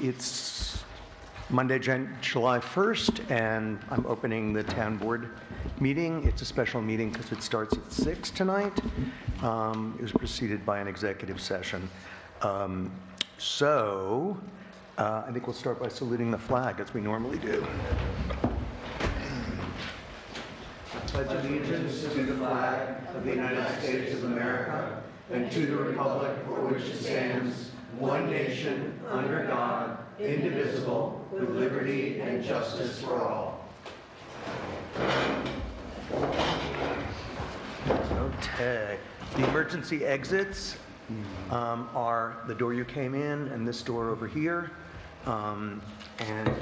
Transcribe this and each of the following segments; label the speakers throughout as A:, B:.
A: It's Monday, July 1st, and I'm opening the town board meeting. It's a special meeting because it starts at 6 tonight. It was preceded by an executive session. I think we'll start by saluting the flag as we normally do. Pledge allegiance to the flag of the United States of America and to the republic for which it stands, one nation, under God, indivisible, with liberty and justice for all. Okay. The emergency exits are the door you came in and this door over here. And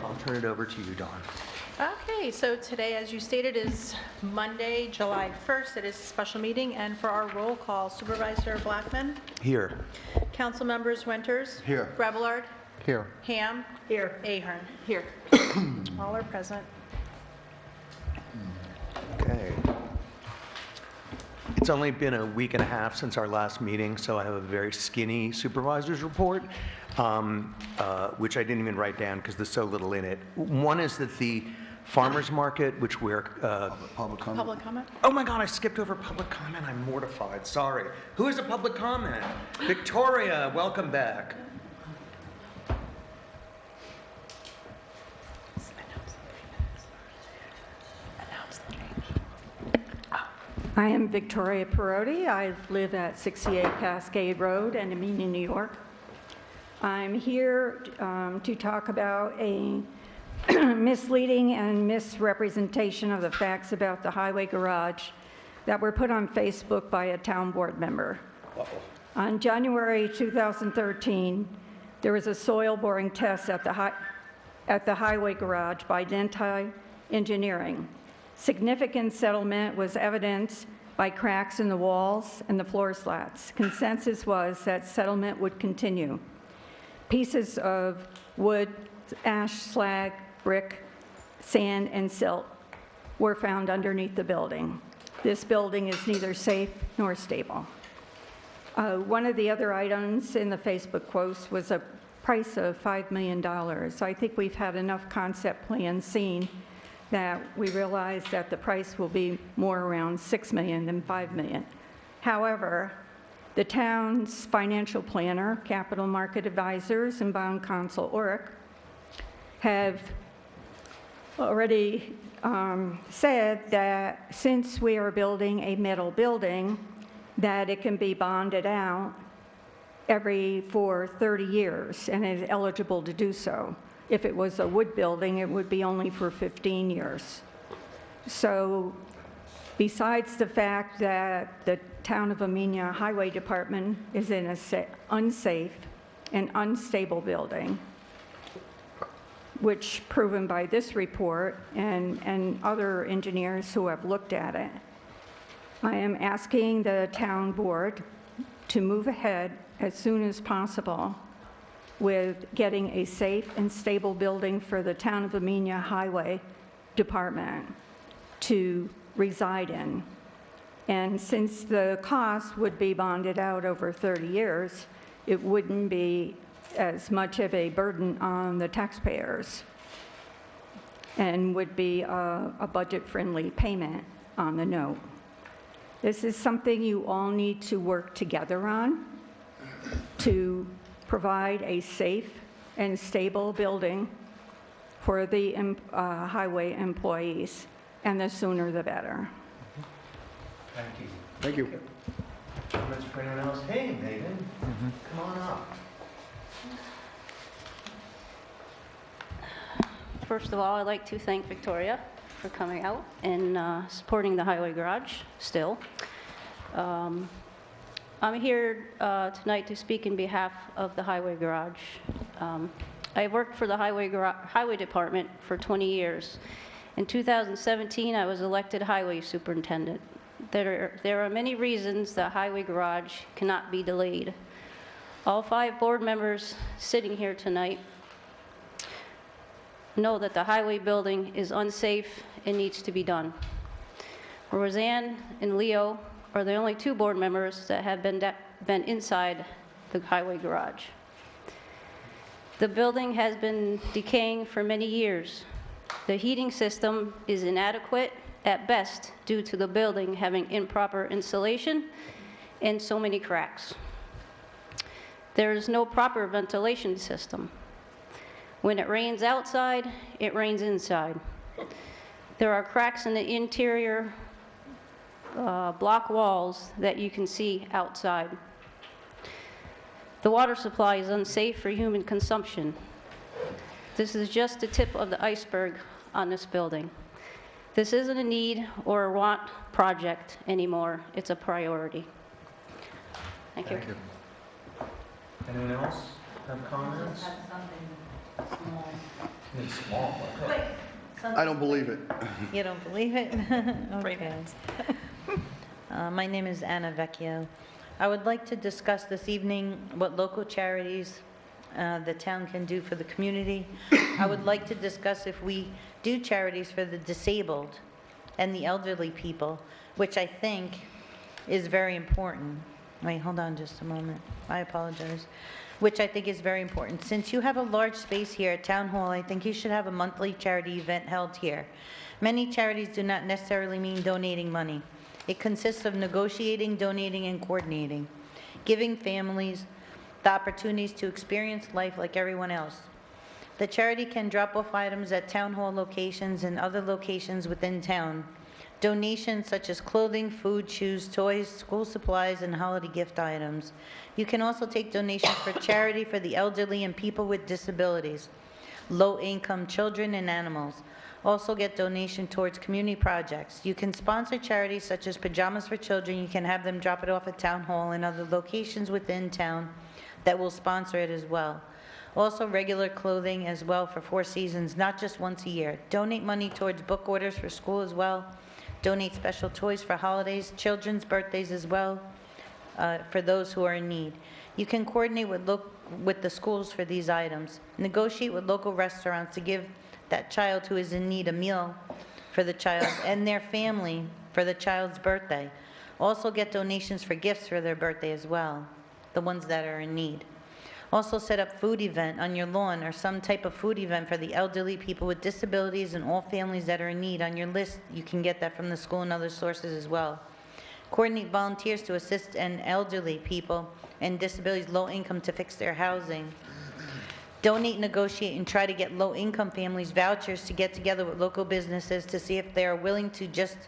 A: I'll turn it over to you, Dawn.
B: Okay, so today, as you stated, is Monday, July 1st. It is a special meeting, and for our roll call, Supervisor Blackman?
A: Here.
B: Council members Winters?
A: Here.
B: Rebellard?
C: Here.
B: Ham? Here. Ahern? Here. All are present.
A: Okay. It's only been a week and a half since our last meeting, so I have a very skinny supervisor's report, which I didn't even write down because there's so little in it. One is that the farmers market, which we're...
C: Public comment?
B: Public comment?
A: Oh my God, I skipped over public comment. I'm mortified. Sorry. Who is a public comment? Victoria, welcome back.
D: I am Victoria Perotti. I live at 68 Cascade Road in Amenia, New York. I'm here to talk about a misleading and misrepresentation of the facts about the highway garage that were put on Facebook by a town board member. On January 2013, there was a soil boring test at the highway garage by Denti Engineering. Significant settlement was evidenced by cracks in the walls and the floor slats. Consensus was that settlement would continue. Pieces of wood, ash, slag, brick, sand, and silt were found underneath the building. This building is neither safe nor stable. One of the other items in the Facebook post was a price of $5 million. So I think we've had enough concept plans seen that we realize that the price will be more around $6 million than $5 million. However, the town's financial planner, capital market advisors, and bond counsel, ORIC, have already said that since we are building a metal building, that it can be bonded out for 30 years and is eligible to do so. If it was a wood building, it would be only for 15 years. So besides the fact that the Town of Amenia Highway Department is in an unsafe and unstable building, which proven by this report and other engineers who have looked at it, I am asking the town board to move ahead as soon as possible with getting a safe and stable building for the Town of Amenia Highway Department to reside in. And since the cost would be bonded out over 30 years, it wouldn't be as much of a burden on the taxpayers and would be a budget-friendly payment on the note. This is something you all need to work together on to provide a safe and stable building for the highway employees, and the sooner the better.
A: Thank you.
C: Thank you.
A: Comments for anyone else? Hey, Megan, come on up.
E: First of all, I'd like to thank Victoria for coming out and supporting the Highway Garage still. I'm here tonight to speak in behalf of the Highway Garage. I worked for the Highway Department for 20 years. In 2017, I was elected Highway Superintendent. There are many reasons the Highway Garage cannot be delayed. All 5 board members sitting here tonight know that the highway building is unsafe and needs to be done. Roseanne and Leo are the only 2 board members that have been inside the highway garage. The building has been decaying for many years. The heating system is inadequate at best due to the building having improper insulation and so many cracks. There is no proper ventilation system. When it rains outside, it rains inside. There are cracks in the interior block walls that you can see outside. The water supply is unsafe for human consumption. This is just the tip of the iceberg on this building. This isn't a need or a want project anymore. It's a priority. Thank you.
C: Anyone else have comments? It's small, okay.
F: I don't believe it.
G: You don't believe it? Okay. My name is Anna Vecchio. I would like to discuss this evening what local charities the town can do for the community. I would like to discuss if we do charities for the disabled and the elderly people, which I think is very important. Wait, hold on just a moment. I apologize. Which I think is very important. Since you have a large space here at Town Hall, I think you should have a monthly charity event held here. Many charities do not necessarily mean donating money. It consists of negotiating, donating, and coordinating, giving families the opportunities to experience life like everyone else. The charity can drop off items at Town Hall locations and other locations within town. Donations such as clothing, food, shoes, toys, school supplies, and holiday gift items. You can also take donations for charity for the elderly and people with disabilities, low-income children and animals. Also get donation towards community projects. You can sponsor charities such as Pajamas for Children. You can have them drop it off at Town Hall and other locations within town that will sponsor it as well. Also regular clothing as well for 4 seasons, not just once a year. Donate money towards book orders for school as well. Donate special toys for holidays, children's birthdays as well, for those who are in need. You can coordinate with the schools for these items. Negotiate with local restaurants to give that child who is in need a meal for the child and their family for the child's birthday. Also get donations for gifts for their birthday as well, the ones that are in need. Also set up food event on your lawn or some type of food event for the elderly, people with disabilities, and all families that are in need on your list. You can get that from the school and other sources as well. Coordinate volunteers to assist an elderly people and disabilities, low income, to fix their housing. Donate, negotiate, and try to get low-income families vouchers to get together with local businesses to see if they are willing to just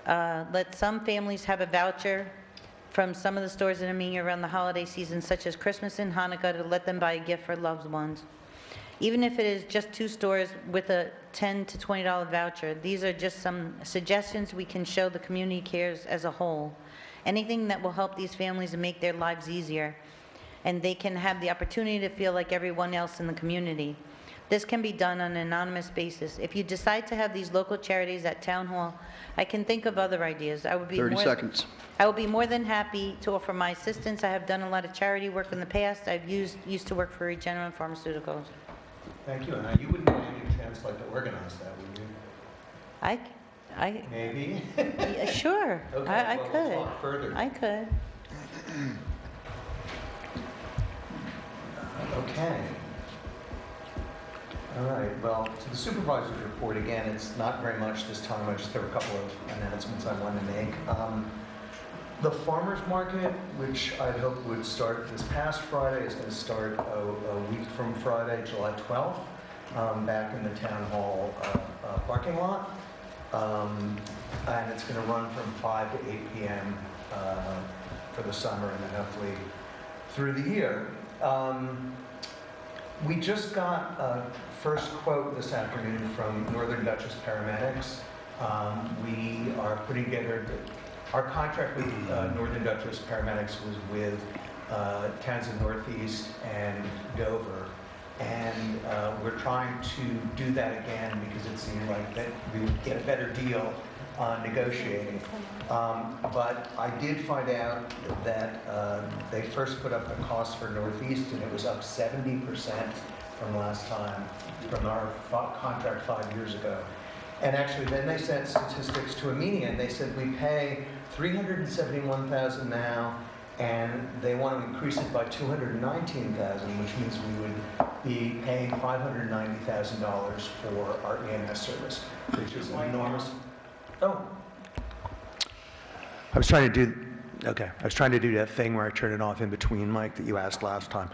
G: let some families have a voucher from some of the stores in Amenia around the holiday season, such as Christmas and Hanukkah, to let them buy a gift for loved ones. Even if it is just 2 stores with a $10 to $20 voucher, these are just some suggestions we can show the community cares as a whole. Anything that will help these families and make their lives easier, and they can have the opportunity to feel like everyone else in the community. This can be done on an anonymous basis. If you decide to have these local charities at Town Hall, I can think of other ideas. I would be
F: 30 seconds.
G: I will be more than happy to offer my assistance. I have done a lot of charity work in the past. I've used to work for Regeneron Pharmaceuticals.
C: Thank you. And you wouldn't by any chance like to organize that, would you?
G: I
C: Maybe?
G: yeah, sure.
C: Okay,
G: I
C: well,
G: could.
C: we'll talk further.
G: I could.
C: Okay. All right, well, to the supervisor's report, again, it's not very much this time. I just have a couple of announcements I wanted to make. The farmer's market, which I hoped would start this past Friday, is going to start a week from Friday, July 12th, back in the town hall parking lot. And it's going to run from 5 to 8 p.m. For the summer, and then hopefully through the year. We just got a first quote this afternoon from Northern Dutchess Paramedics. We are putting together, our contract with Northern Dutchess Paramedics was with towns in Northeast and Dover. And we're trying to do that again because it seemed like that we would get a better deal on negotiating. But I did find out that they first put up the cost for Northeast, and it was up 70% from last time, from our contract 5 years ago. And actually, then they sent statistics to Amenia, and they said we pay $371,000 now, and they want to increase it by $219,000, which means we would be paying $590,000 for our EMS service, which is enormous. Oh. I was trying to do that thing where I turn it off in between, Mike, that you asked last time.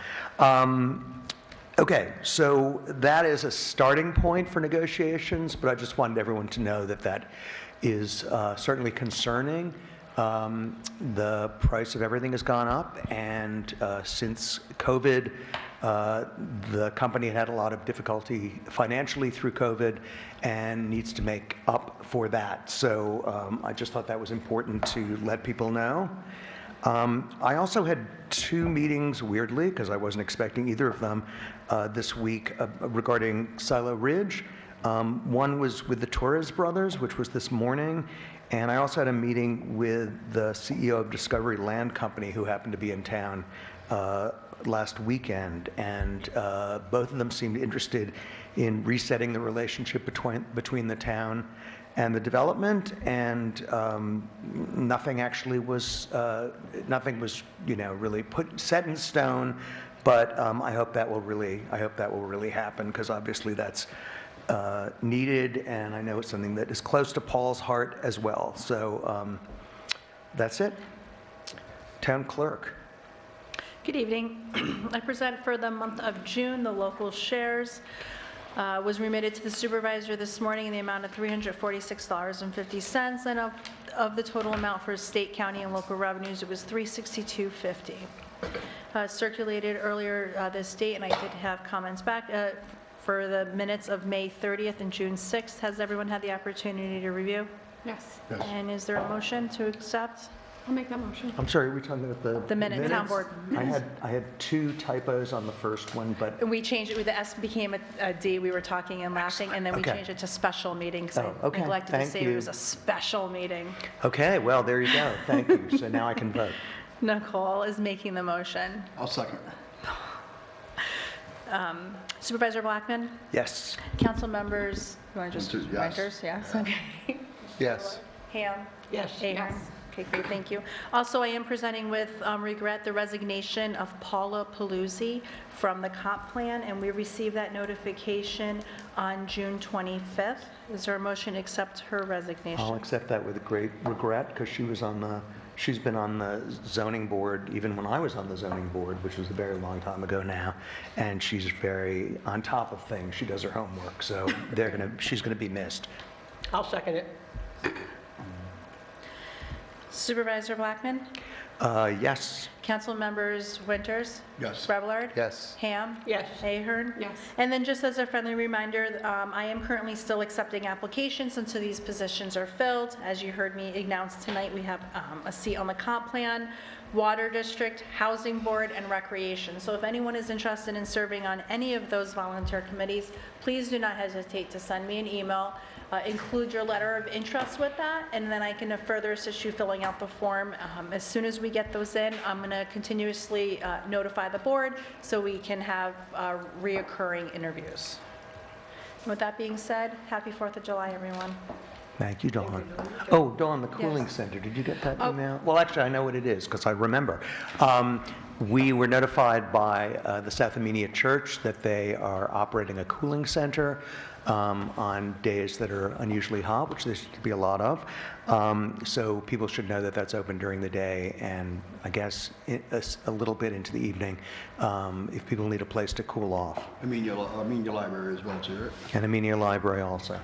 C: Okay, so that is a starting point for negotiations, but I just wanted everyone to know that that is certainly concerning. The price of everything has gone up, and since COVID, the company had a lot of difficulty financially through COVID and needs to make up for that. So I just thought that was important to let people know. I also had 2 meetings, weirdly, because I wasn't expecting either of them this week, regarding Silo Ridge. One was with the Torres brothers, which was this morning, and I also had a meeting with the CEO of Discovery Land Company, who happened to be in town last weekend, and both of them seemed interested in resetting the relationship between the town and the development, and nothing was really set in stone. But I hope that will really happen, because obviously that's needed, and I know it's something that is close to Paul's heart as well. So that's it. Town Clerk.
B: Good evening. I present for the month of June, the local shares was remitted to the supervisor this morning in the amount of $346.50, and of the total amount for state, county, and local revenues, it was $362.50. Circulated earlier this date, and I did have comments back for the minutes of May 30th and June 6th. Has everyone had the opportunity to review?
F: Yes.
B: And is there a motion to accept?
F: I'll make that motion.
C: I'm sorry, are we talking about
B: The minutes, town board.
C: I had 2 typos on the first one, but
B: And we changed it, the S became a D, we were talking and laughing, and then we
C: Okay.
B: changed it to special meeting, because
C: Oh,
B: I
C: okay.
B: neglected to
C: Thank
B: say it
C: you.
B: was a special meeting.
C: okay, well, there you go. Thank you. So now I can vote.
B: Nicole is making the motion.
H: I'll second.
B: Supervisor Blackman?
C: Yes.
B: Council members, you want to just,
H: Yes.
B: Winters, yes, okay.
C: Yes.
B: Ham?
F: Yes.
B: Ahern? Okay, great, thank you. Also, I am presenting with regret the resignation of Paula Paluzzi from the comp plan, and we received that notification on June 25th. Is there a motion to accept her resignation?
C: I'll accept that with great regret, because she's been on the zoning board even when I was on the zoning board, which was a very long time ago now, and she's very on top of things. She does her homework, so she's gonna be missed.
F: I'll second it.
B: Supervisor Blackman?
C: Yes.
B: Council members Winters?
H: Yes.
B: Brevillard?
C: Yes.
B: Ham?
F: Yes.
B: Ahern?
F: Yes.
B: And then just as a friendly reminder, I am currently still accepting applications until these positions are filled. As you heard me announce tonight, we have a seat on the comp plan, water district, housing board, and recreation. So if anyone is interested in serving on any of those volunteer committees, please do not hesitate to send me an email. Include your letter of interest with that, and then I can further assist you filling out the form. As soon as we get those in, I'm going to continuously notify the board so we can have reoccurring interviews. With that being said, happy 4th of July, everyone.
C: Thank you, Dawn. Oh, Dawn, the cooling
B: Yes.
C: center, did you get that
B: Oh.
C: email? Well, actually, I know what it is, because I remember. We were notified by the South Amenia Church that they are operating a cooling center on days that are unusually hot, which there seems to be a lot of. So people should know that that's open during the day, and I guess a little bit into the evening, if people need a place to cool off.
H: Amenia Library as well, too, right?
C: And Amenia Library also.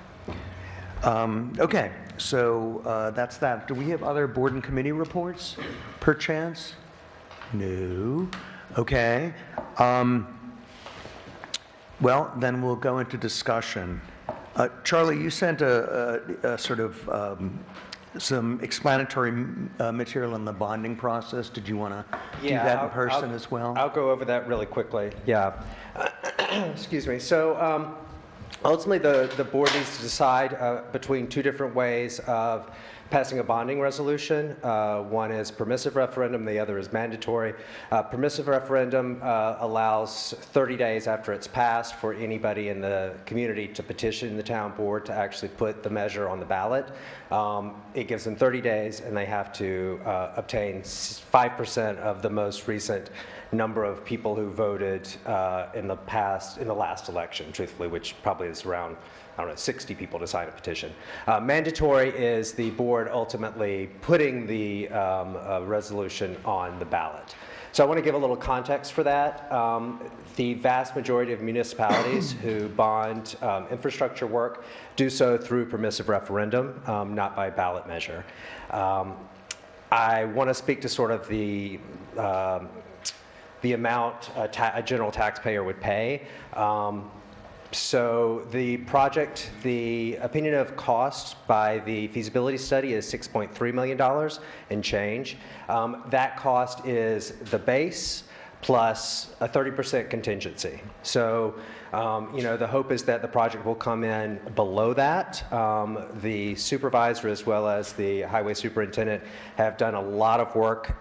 C: Okay, so that's that. Do we have other board and committee reports, perchance? No. Okay. Well, then we'll go into discussion. Charlie, you sent a sort of some explanatory material on the bonding process. Did you want to do that in person as well?
I: I'll go over that really quickly. Yeah. Excuse me. So ultimately, the board needs to decide between 2 different ways of passing a bonding resolution. One is permissive referendum, the other is mandatory. Permissive referendum allows 30 days after it's passed for anybody in the community to petition the town board to actually put the measure on the ballot. It gives them 30 days, and they have to obtain 5% of the most recent number of people who voted in the last election, truthfully, which probably is around, I don't know, 60 people to sign a petition. Mandatory is the board ultimately putting the resolution on the ballot. So I want to give a little context for that. The vast majority of municipalities who bond infrastructure work do so through permissive referendum, not by ballot measure. I want to speak to sort of the amount a general taxpayer would pay. So the project, the opinion of cost by the feasibility study is $6.3 million and change. That cost is the base plus a 30% contingency. So, the hope is that the project will come in below that. The supervisor as well as the highway superintendent have done a lot of work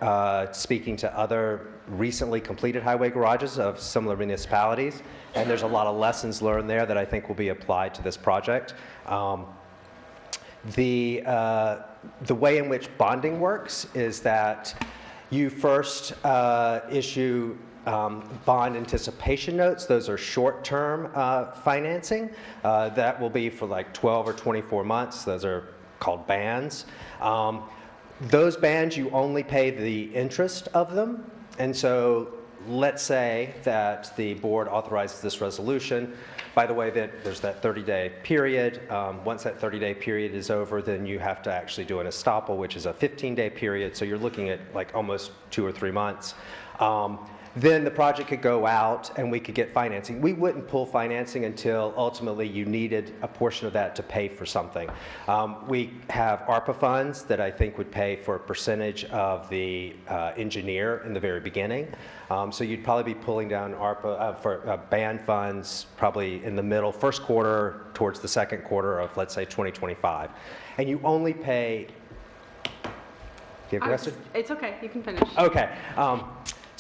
I: speaking to other recently completed highway garages of similar municipalities, and there's a lot of lessons learned there that I think will be applied to this project. The way in which bonding works is that you first issue bond anticipation notes. Those are short-term financing. That will be for like 12 or 24 months. Those are called bands. Those bands, you only pay the interest of them. And so let's say that the board authorizes this resolution. By the way, there's that 30-day period. Once that 30-day period is over, then you have to actually do an estoppel, which is a 15-day period. So you're looking at like almost 2 or 3 months. Then the project could go out and we could get financing. We wouldn't pull financing until ultimately you needed a portion of that to pay for something. We have ARPA funds that I think would pay for a percentage of the engineer in the very beginning. So you'd probably be pulling down ARPA for band funds probably in the middle, first quarter towards the second quarter of, let's say, 2025. And you only pay, you have rested?
F: It's okay, you can finish.
I: Okay.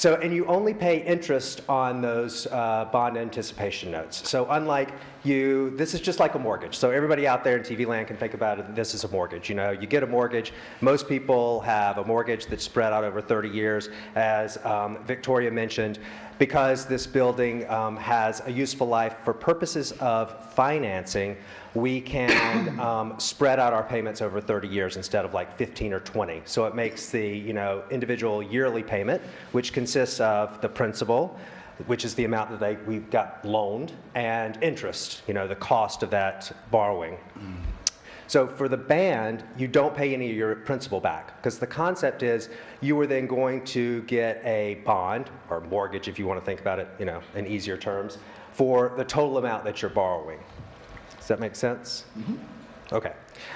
I: And you only pay interest on those bond anticipation notes. So unlike this is just like a mortgage. So everybody out there in TV land can think about it, this is a mortgage. You get a mortgage. Most people have a mortgage that's spread out over 30 years, as Victoria mentioned, because this building has a useful life for purposes of financing. We can spread out our payments over 30 years instead of like 15 or 20. So it makes the individual yearly payment, which consists of the principal, which is the amount that we got loaned, and interest, the cost of that borrowing. So for the band, you don't pay any of your principal back, because the concept is you are then going to get a bond, or mortgage if you want to think about it in easier terms, for the total amount that you're borrowing. Does that make sense? Mm-hmm. Okay.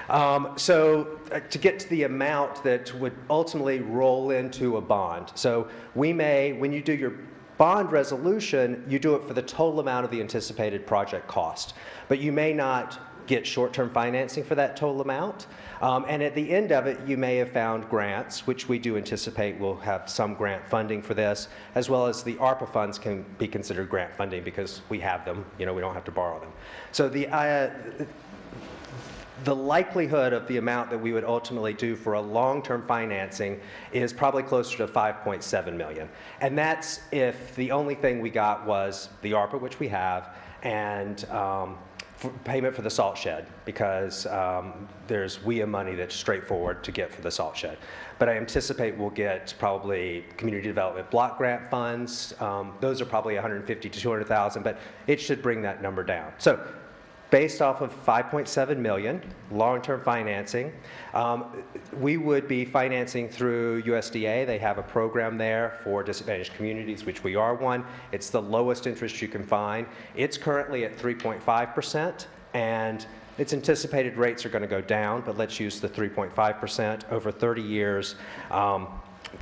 I: To get to the amount that would ultimately roll into a bond. So when you do your bond resolution, you do it for the total amount of the anticipated project cost. But you may not get short-term financing for that total amount. And at the end of it, you may have found grants, which we do anticipate will have some grant funding for this, as well as the ARPA funds can be considered grant funding because we have them. We don't have to borrow them. So the likelihood of the amount that we would ultimately do for a long-term financing is probably closer to $5.7 million. And that's if the only thing we got was the ARPA, which we have, and payment for the salt shed, because there's WIA money that's straightforward to get for the salt shed. But I anticipate we'll get probably community development block grant funds. Those are probably $150,000 to $200,000, but it should bring that number down. So based off of $5.7 million long-term financing, we would be financing through USDA. They have a program there for disadvantaged communities, which we are one. It's the lowest interest you can find. It's currently at 3.5%, and its anticipated rates are going to go down, but let's use the 3.5% over 30 years.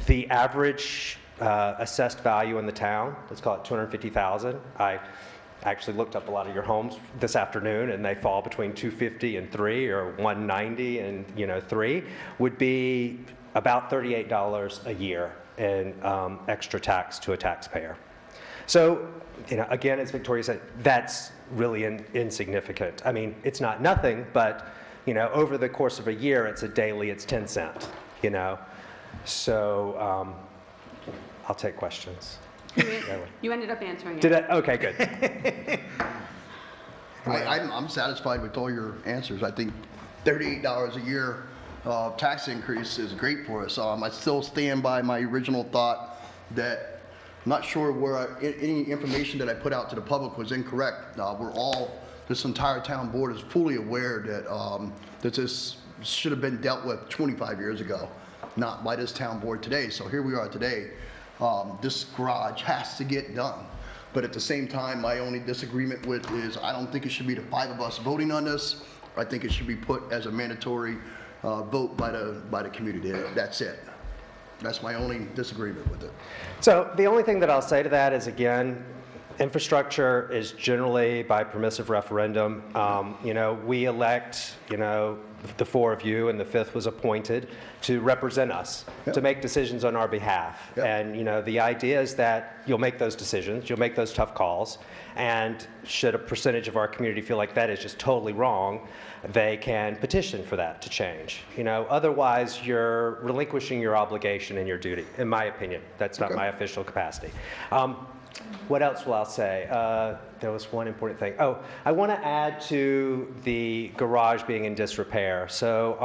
I: The average assessed value in the town, let's call it $250,000. actually looked up a lot of your homes this afternoon, and they fall between 250 and 3, or 190 and 3, would be about $38 a year in extra tax to a taxpayer. So, again, as Victoria said, that's really insignificant. I mean, it's not nothing, but over the course of a year, it's 10 cents. So I'll take questions.
F: You ended up answering it.
I: Did I? Okay, good.
H: I'm satisfied with all your answers. I think $38 a year tax increase is great for us. I still stand by my original thought that I'm not sure where any information that I put out to the public was incorrect. This entire town board is fully aware that this should have been dealt with 25 years ago, not by this town board today. So here we are today. This garage has to get done. But at the same time, my only disagreement with is I don't think it should be the 5 of us voting on this. I think it should be put as a mandatory vote by the community. That's it. That's my only disagreement with it.
I: So the only thing that I'll say to that is, again, infrastructure is generally by permissive referendum. We elect, the 4 of you, and the 5th was appointed to represent us, to make decisions on our behalf.
H: Yep.
I: And, the idea is that you'll make those decisions, you'll make those tough calls, and should a percentage of our community feel like that is just totally wrong, they can petition for that to change. Otherwise, you're relinquishing your obligation and your duty, in my opinion. That's not my official capacity. What else will I say? There was one important thing. Oh, I want to add to the garage being in disrepair. So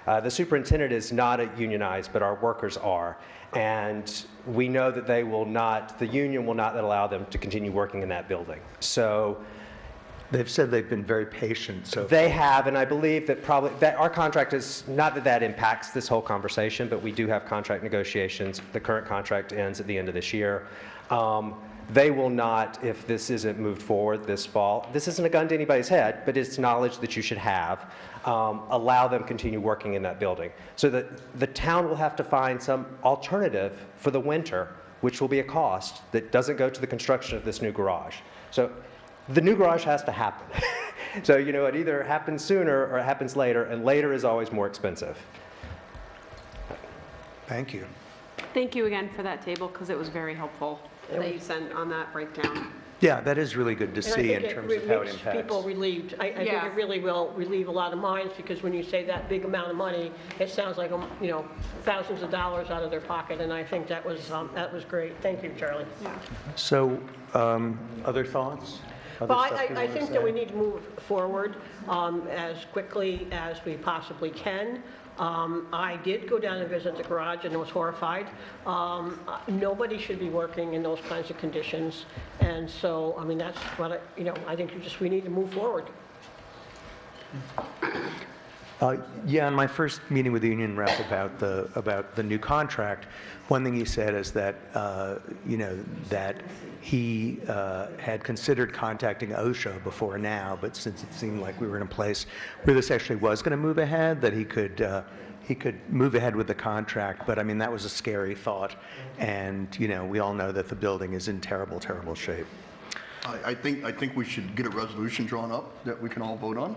I: the superintendent is not unionized, but our workers are. And we know that the union will not allow them to continue working in that building. So
C: They've said they've been very patient, so.
I: they have, and I believe that our contract is, not that impacts this whole conversation, but we do have contract negotiations. The current contract ends at the end of this year. They will not, if this isn't moved forward this fall, this isn't a gun to anybody's head, but it's knowledge that you should have, allow them to continue working in that building. So that the town will have to find some alternative for the winter, which will be a cost that doesn't go to the construction of this new garage. So the new garage has to happen. So, it either happens sooner or it happens later, and later is always more expensive.
C: Thank you.
F: Thank you again for that table, because it was very helpful that you sent on that breakdown.
C: Yeah, that is really good to see in terms of how it
J: makes
C: impacts.
J: people relieved. I think
F: Yeah.
J: it really will relieve a lot of minds, because when you say that big amount of money, it sounds like, thousands of dollars out of their pocket, and I think that was great. Thank you, Charlie.
C: So, other thoughts? Other
J: Well,
C: stuff you
J: I
C: wanna
J: think
C: say?
J: that we need to move forward as quickly as we possibly can. I did go down and visit the garage and was horrified. Nobody should be working in those kinds of conditions. And so, that's what I think we need to move forward.
C: Yeah, in my first meeting with the union rep about the new contract, one thing he said is that, that he had considered contacting OSHA before now, but since it seemed like we were in a place where this actually was going to move ahead, that he could move ahead with the contract. But that was a scary thought, and we all know that the building is in terrible, terrible shape.
H: I think we should get a resolution drawn up that we can all vote on.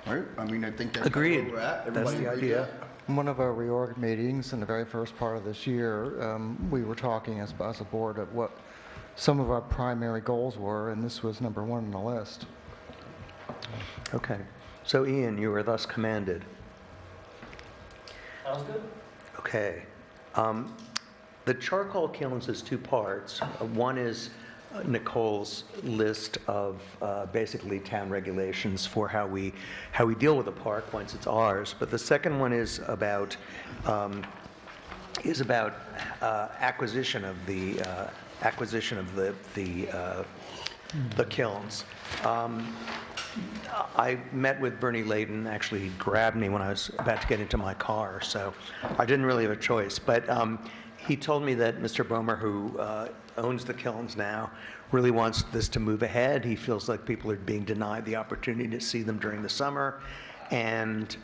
H: Right? I think that's
C: Agreed.
H: where we're at.
C: That's
H: Everybody
C: the
H: agree
C: idea.
H: with that?
K: One of our reorg meetings in the very first part of this year, we were talking as a board of what some of our primary goals were, and this was number 1 on the list.
C: Okay. So Ian, you were thus commanded.
L: Sounds good.
C: Okay. The charcoal kilns has 2 parts. One is Nicole's list of basically town regulations for how we deal with the park once it's ours. But the second one is about acquisition of the kilns. I met with Bernie Layden. Actually, he grabbed me when I was about to get into my car, so I didn't really have a choice. But he told me that Mr. Bomer, who owns the kilns now, really wants this to move ahead. He feels like people are being denied the opportunity to see them during the summer, and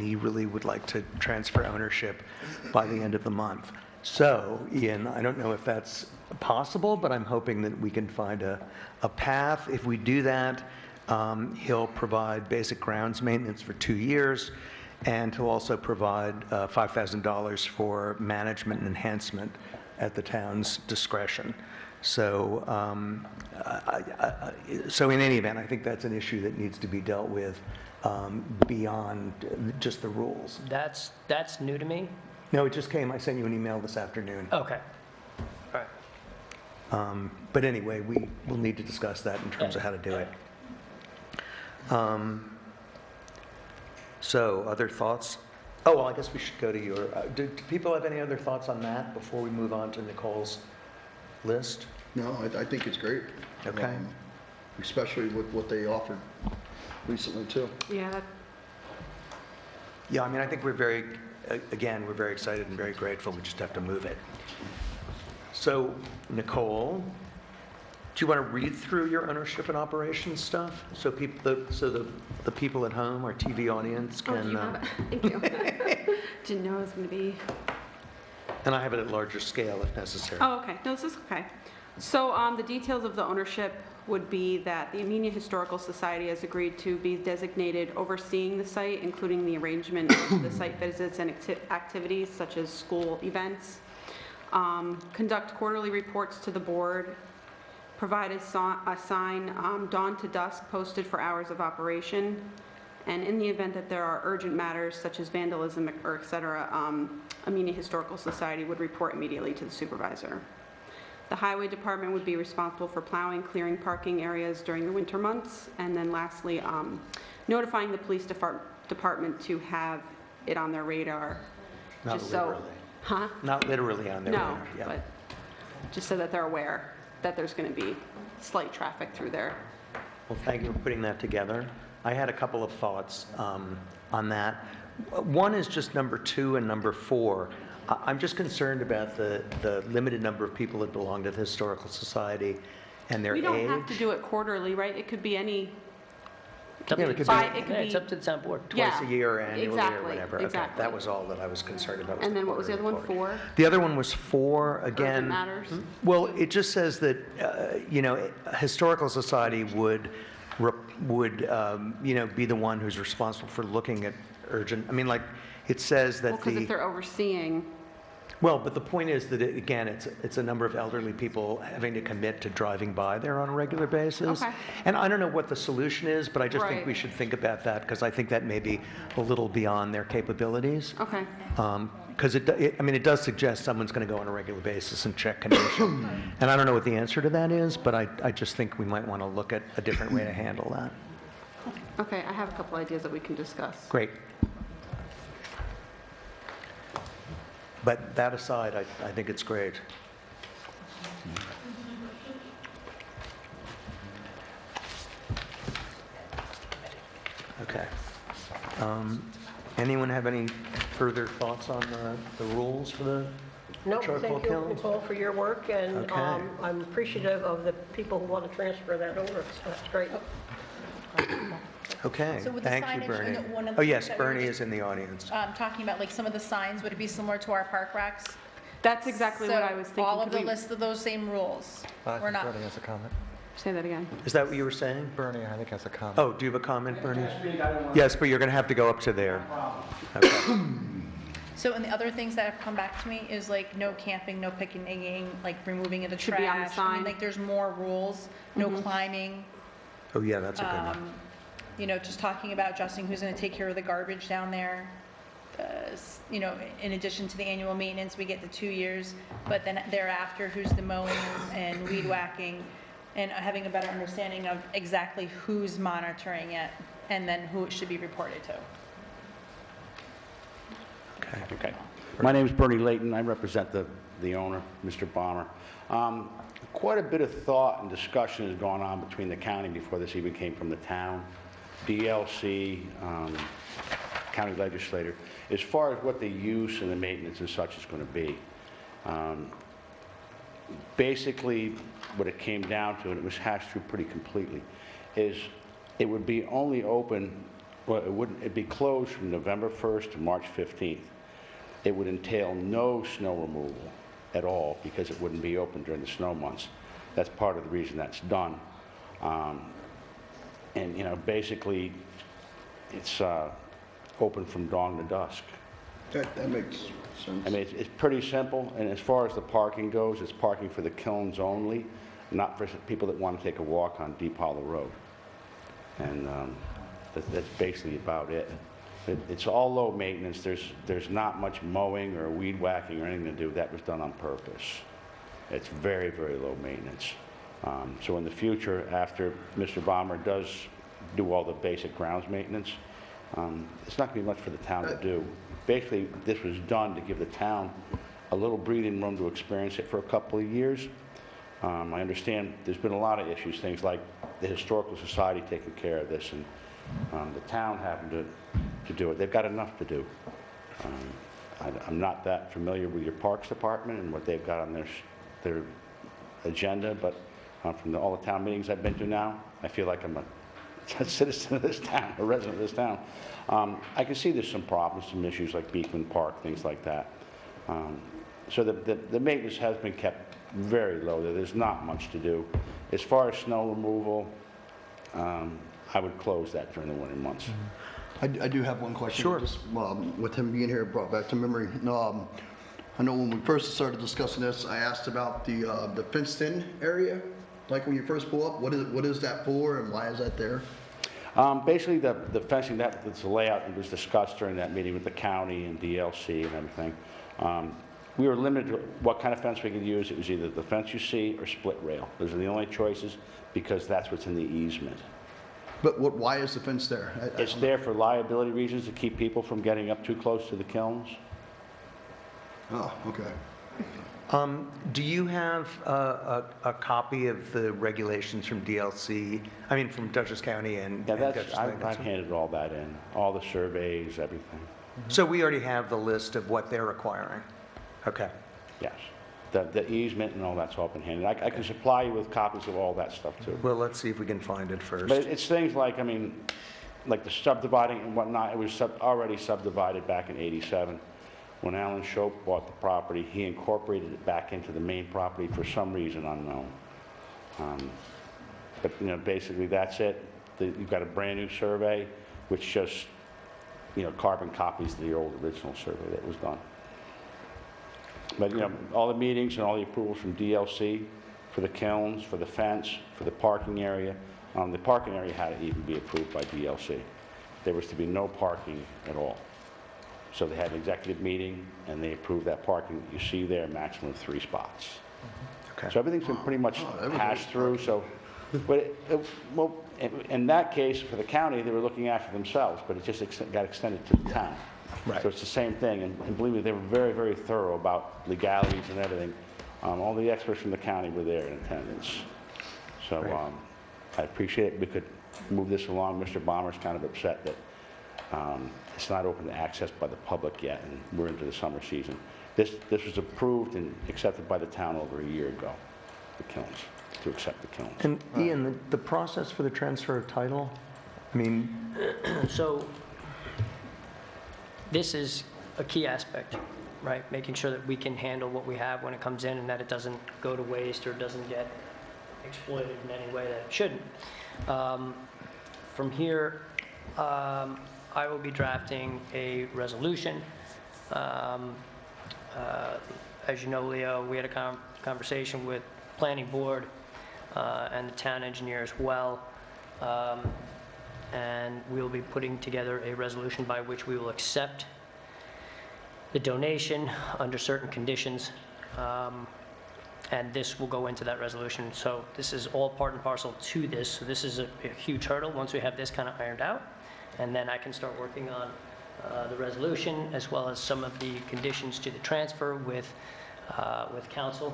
C: he really would like to transfer ownership by the end of the month. So, Ian, I don't know if that's possible, but I'm hoping that we can find a path. If we do that, he'll provide basic grounds maintenance for 2 years, and he'll also provide $5,000 for management and enhancement at the town's discretion. So, so in any event, I think that's an issue that needs to be dealt with beyond just the rules.
L: That's new to me.
C: No, it just came. I sent you an email this afternoon.
L: Okay. All right.
C: But anyway, we will need to discuss that in terms of how to do it. So, other thoughts? Oh, well, I guess we should go to your, do people have any other thoughts on that before we move on to Nicole's list?
H: No, I think it's great.
C: Okay.
H: Especially with what they offered recently, too.
F: Yeah,
C: Yeah, I mean, I think we're very excited and very grateful. We just have to move it. So, Nicole, do you want to read through your ownership and operations stuff? So the people at home, our TV audience
F: oh,
C: can...
F: do you have it? Thank you. Didn't know it was going to be...
C: And I have it at larger scale if necessary.
F: Oh, okay. No, this is okay. So the details of the ownership would be that the Amenia Historical Society has agreed to be designated overseeing the site, including the arrangement of the site visits and activities such as school events, conduct quarterly reports to the board, provide a sign dawn to dusk posted for hours of operation, and in the event that there are urgent matters such as vandalism or et cetera, Amenia Historical Society would report immediately to the supervisor. The highway department would be responsible for plowing, clearing parking areas during the winter months, and then lastly, notifying the police department to have it on their radar.
C: Not
F: just
C: literally.
F: Huh?
C: Not literally on their
F: No,
C: radar. Yeah.
F: but just so that they're aware that there's going to be slight traffic through there.
C: Well, thank you for putting that together. I had a couple of thoughts on that. One is just number 2 and number 4. I'm just concerned about the limited number of people that belong to the Historical Society and their age.
F: We don't have to do it quarterly, right? It could be any,
C: Yeah, it could be-
L: It's up to the town board.
C: Twice a year or annually or
F: exactly,
C: whatever. Okay,
F: exactly.
C: that was all that I was concerned about.
F: and then what was the other one, 4?
C: The other one was 4, again.
F: Urgent matters?
C: Well, it just says that, Historical Society would be the one who's responsible for looking at urgent, it says that
F: Well, because if they're overseeing,
C: well, but the point is that, again, it's a number of elderly people having to commit to driving by there on a regular basis.
F: Okay.
C: And I don't know what the solution is, but I just think
F: Right.
C: we should think about that, because I think that may be a little beyond their capabilities.
F: okay.
C: Because it does suggest someone's going to go on a regular basis and check condition. And I don't know what the answer to that is, but I just think we might want to look at a different way to handle that.
F: Okay, I have a couple ideas that we can discuss.
C: Great. But that aside, I think it's great. Okay. Anyone have any further thoughts on the rules for the
J: No,
C: charcoal
J: thank you,
C: kilns?
J: Nicole, for your work, and
C: Okay.
J: I'm appreciative of the people who want to transfer that over. That's great.
C: Okay,
B: So with the
C: thank you,
B: signage,
C: Bernie.
B: one of the
C: Oh,
B: things
C: yes,
B: that we were
C: Bernie
B: just-
C: is in the audience.
B: Talking about like some of the signs, would it be similar to our park racks?
F: That's exactly what I was thinking.
B: All of
F: Could
B: the
F: we-
B: list of those same rules?
K: I
B: Or
K: think
B: not?
K: Bernie has a comment.
F: Say that again.
C: Is that what you were saying?
K: Bernie, I think, has a comment.
C: Oh, do you have a comment, Bernie? Yes, but you're going to have to go up to there. Okay.
B: So, and the other things that have come back to me is like no camping, no picnicking, like removing of the
F: Should
B: trash.
F: be on the
B: I mean,
F: sign.
B: like there's more rules, no climbing.
C: Oh, yeah, that's a good one.
B: Just talking about Justin, who's going to take care of the garbage down there. In addition to the annual maintenance, we get the 2 years, but then thereafter, who's the mowing and weed whacking, and having a better understanding of exactly who's monitoring it, and then who it should be reported to.
M: Okay. My name is Bernie Layton. I represent the owner, Mr. Bomber. Quite a bit of thought and discussion has gone on between the county before this even came from the town, DLC, county legislator, as far as what the use and the maintenance and such is going to be. Basically, what it came down to, and it was hashed through pretty completely, is it would be only open, well, it'd be closed from November 1st to March 15th. it would entail no snow removal at all because it wouldn't be open during the snow months. That's part of the reason that's done. And, you know, basically, it's open from dawn to dusk.
H: That makes sense.
M: I mean, it's pretty simple, and as far as the parking goes, it's parking for the kilns only, not for people that want to take a walk on Deep Hollow Road. And that's basically about it. It's all low maintenance. There's not much mowing or weed whacking or anything to do. That was done on purpose. It's very, very low maintenance. So in the future, after Mr. Bomber does do all the basic grounds maintenance, it's not going to be much for the town to do. Basically, this was done to give the town a little breathing room to experience it for a couple of years. I understand there's been a lot of issues, things like the Historical Society taking care of this and the town having to do it. They've got enough to do. I'm not that familiar with your Parks Department and what they've got on their agenda, but from all the town meetings I've been to now, I feel like I'm a citizen of this town, a resident of this town. I can see there's some problems, some issues like Beekman Park, things like that. So the maintenance has been kept very low. There's not much to do. As far as snow removal, I would close that during the winter months.
H: I do have one question.
C: Sure.
H: Just, with him being here, brought back to memory. I know when we first started discussing this, I asked about the fenced-in area. Like when you first pull up, what is that for, and why is that there?
M: Basically, the fencing, that's the layout that was discussed during that meeting with the county and DLC and everything. We were limited to what kind of fence we could use. It was either the fence you see or split rail. Those are the only choices because that's what's in the easement.
H: But why is the fence there?
M: It's there for liability reasons to keep people from getting up too close to the kilns.
H: Oh, okay.
C: Do you have a copy of the regulations from DLC, I mean, from Dutchess County and
M: Yeah,
C: Dutchess
M: I've
C: County?
M: handed all that in, all the surveys, everything.
C: So we already have the list of what they're requiring? Okay.
M: Yes. The easement and all that's all been handed. I can supply you with copies of all that stuff too.
C: Well, let's see if we can find it first.
M: But it's things like, I mean, like the subdividing and whatnot, it was already subdivided back in '87. When Alan Shope bought the property, he incorporated it back into the main property for some reason unknown. But, you know, basically that's it. You've got a brand new survey, which just, you know, carbon copies of the old original survey that was done. But, you know, all the meetings and all the approvals from DLC for the kilns, for the fence, for the parking area. The parking area had to even be approved by DLC. There was to be no parking at all. So they had an executive meeting and they approved that parking that you see there, maximum of 3 spots.
C: Okay.
M: So everything's been pretty much hashed through, so, but well, in that case, for the county, they were looking after themselves, but it just got extended to the town.
C: Right.
M: So it's the same thing, and believe me, they were very, very thorough about legalities and everything. All the experts from the county were there in attendance. So
C: Right.
M: I appreciate it. We could move this along. Mr. Bomber's kind of upset that it's not open to access by the public yet, and we're into the summer season. This was approved and accepted by the town over a year ago, the kilns, to accept the kilns.
C: And Ian, the process for the transfer of title, I mean,
L: So this is a key aspect, right? Making sure that we can handle what we have when it comes in and that it doesn't go to waste or doesn't get exploited in any way that it shouldn't. From here, I will be drafting a resolution. As you know, Leo, we had a conversation with Planning Board and the town engineer as well. And we'll be putting together a resolution by which we will accept the donation under certain conditions. And this will go into that resolution. So this is all part and parcel to this. So this is a huge hurdle once we have this kind of ironed out. And then I can start working on the resolution as well as some of the conditions to the transfer with council,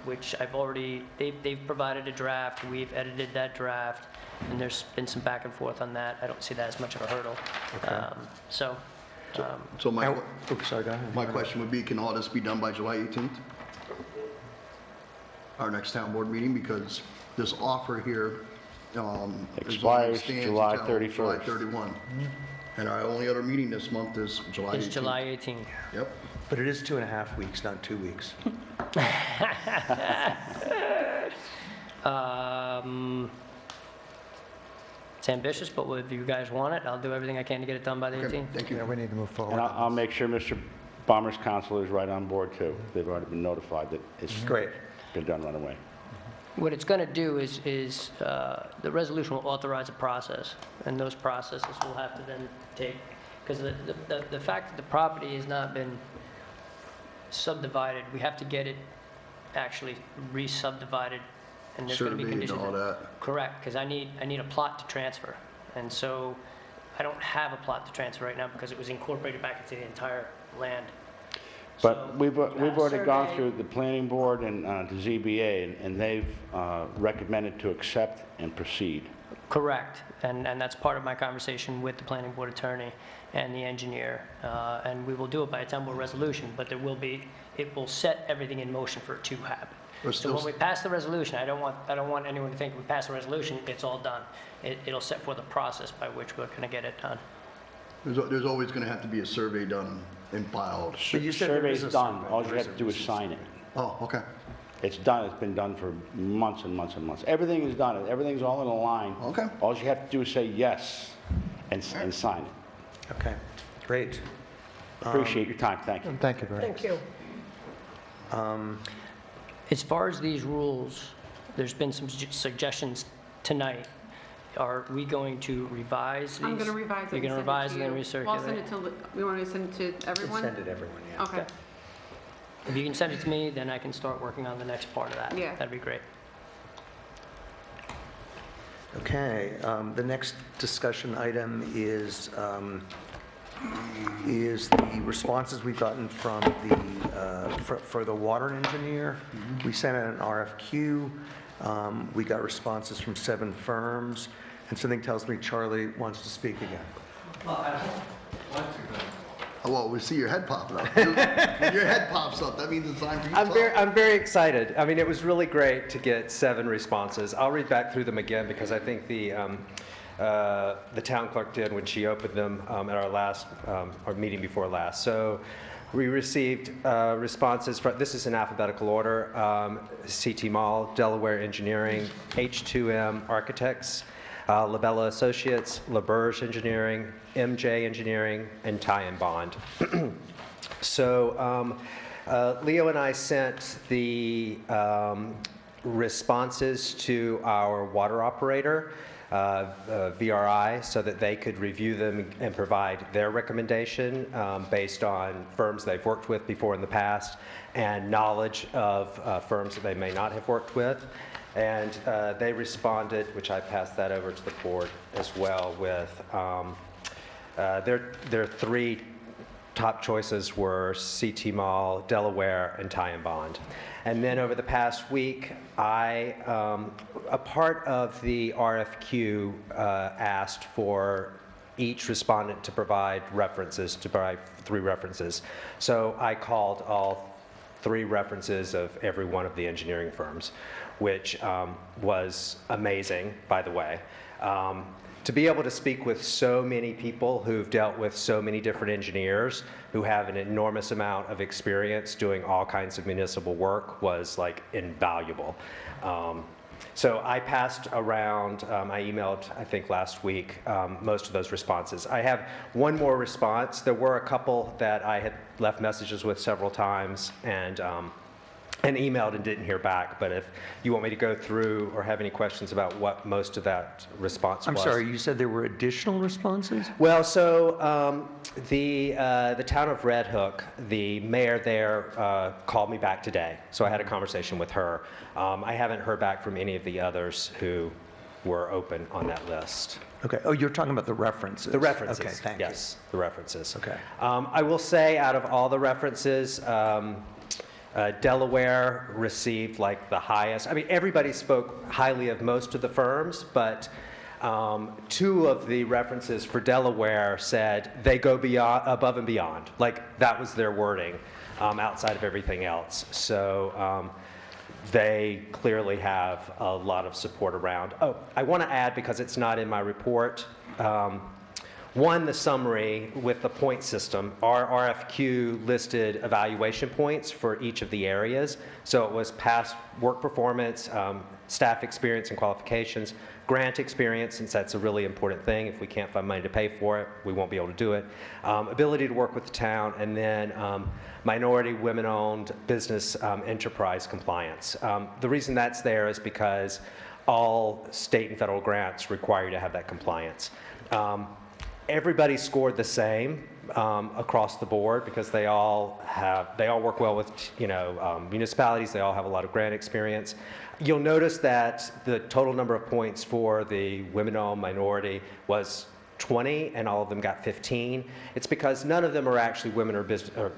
L: which I've already, they've provided a draft. We've edited that draft, and there's been some back and forth on that. I don't see that as much of a hurdle.
C: Okay.
H: So
C: sorry, go ahead.
H: my question would be, can all this be done by July 18th? Our next town board meeting, because this offer here
M: Expires
H: stands
M: July
H: until
M: 31st.
H: July 31. And our only other meeting this month is July 18th.
L: It's July 18th.
H: Yep.
C: But it is 2.5 weeks, not 2 weeks.
L: It's ambitious, but if you guys want it, I'll do everything I can to get it done by the 18th.
H: Thank you.
K: Yeah, we need to move forward.
M: And
K: on
M: I'll
K: this.
M: make sure Mr. Bomber's counsel is right on board too. They've already been notified that it's
C: Great.
M: been done right away.
L: What it's going to do is the resolution will authorize a process, and those processes will have to then take, because the fact that the property has not been subdivided, we have to get it actually re-subdivided, and there's going to be
H: Surveyed and
L: conditions.
H: all that.
L: Correct, because I need a plot to transfer, and so I don't have a plot to transfer right now because it was incorporated back into the entire land.
M: But
L: So
M: we've
L: got a
M: already gone
L: survey.
M: through the planning board and the ZBA, and they've recommended to accept and proceed.
L: Correct, and that's part of my conversation with the planning board attorney and the engineer, and we will do it by a town board resolution, but it will set everything in motion for it to happen.
H: We're
L: So
H: still-
L: when we pass the resolution, I don't want anyone to think we pass the resolution, it's all done. It'll set forth a process by which we're gonna get it done.
H: There's always going to have to be a survey done and filed.
C: But you said there is
M: Survey's
C: a
M: done,
C: survey.
M: all you
C: There
M: have
C: is
M: to
C: a
M: do is
C: receipt.
M: sign it.
H: Oh, okay.
M: It's done, it's been done for months and months and months. Everything is done, everything's all in a line.
H: Okay.
M: All you have to do is say yes and sign it.
C: Okay, great.
M: Appreciate your time, thank you.
K: Thank you very much.
J: Thank you.
L: As far as these rules, there's been some suggestions tonight. Are we going to revise these?
F: I'm going to revise it
L: You're
F: and
L: going to
F: send it
L: revise
F: to
L: and then
F: you.
L: recirculate?
F: Well, I'll send it to, we want to send it to everyone?
C: Send it everyone, yeah.
F: Okay.
L: If you can send it to me, then I can start working on the next part of that.
F: Yeah.
L: That'd be great.
C: Okay, the next discussion item is the responses we've gotten from for the water engineer. We sent out an RFQ. We got responses from 7 firms, and something tells me Charlie wants to speak again.
H: Oh, well, we see your head popping up. When your head pops up, that means it's time for you to talk.
I: I'm very excited. I mean, it was really great to get 7 responses. I'll read back through them again because I think the town clerk did when she opened them at our meeting before last. So we received responses from, this is in alphabetical order, CT Mall, Delaware Engineering, H2M Architects, Labella Associates, LaBerge Engineering, MJ Engineering, and Ty and Bond. So Leo and I sent the responses to our water operator, VRI, so that they could review them and provide their recommendation based on firms they've worked with before in the past and knowledge of firms that they may not have worked with. And they responded, which I passed that over to the board as well, with their 3 top choices were CT Mall, Delaware, and Ty and Bond. And then over the past week, a part of the RFQ asked for each respondent to provide references, to provide 3 references. So I called all 3 references of every one of the engineering firms, which was amazing, by the way. To be able to speak with so many people who've dealt with so many different engineers who have an enormous amount of experience doing all kinds of municipal work was like invaluable. So I passed around, I emailed, I think last week, most of those responses. I have one more response. There were a couple that I had left messages with several times and emailed and didn't hear back, but if you want me to go through or have any questions about what most of that response was.
C: I'm sorry, you said there were additional responses?
I: Well, so the town of Red Hook, the mayor there called me back today, so I had a conversation with her. I haven't heard back from any of the others who were open on that list.
C: Okay, oh, you're talking about the references?
I: The references,
C: Okay, thank you.
I: yes, the references.
C: Okay.
I: I will say out of all the references, Delaware received like the highest. I mean, everybody spoke highly of most of the firms, but 2 of the references for Delaware said they go above and beyond. Like that was their wording outside of everything else. So they clearly have a lot of support around. Oh, I want to add, because it's not in my report, one, the summary with the point system. Our RFQ listed evaluation points for each of the areas. So it was past work performance, staff experience and qualifications, grant experience, since that's a really important thing. If we can't find money to pay for it, we won't be able to do it. Ability to work with the town, and then minority, women-owned business enterprise compliance. The reason that's there is because all state and federal grants require you to have that compliance. Everybody scored the same across the board because they all work well with municipalities. They all have a lot of grant experience. You'll notice that the total number of points for the women-owned minority was 20, and all of them got 15. It's because none of them are actually women or business, or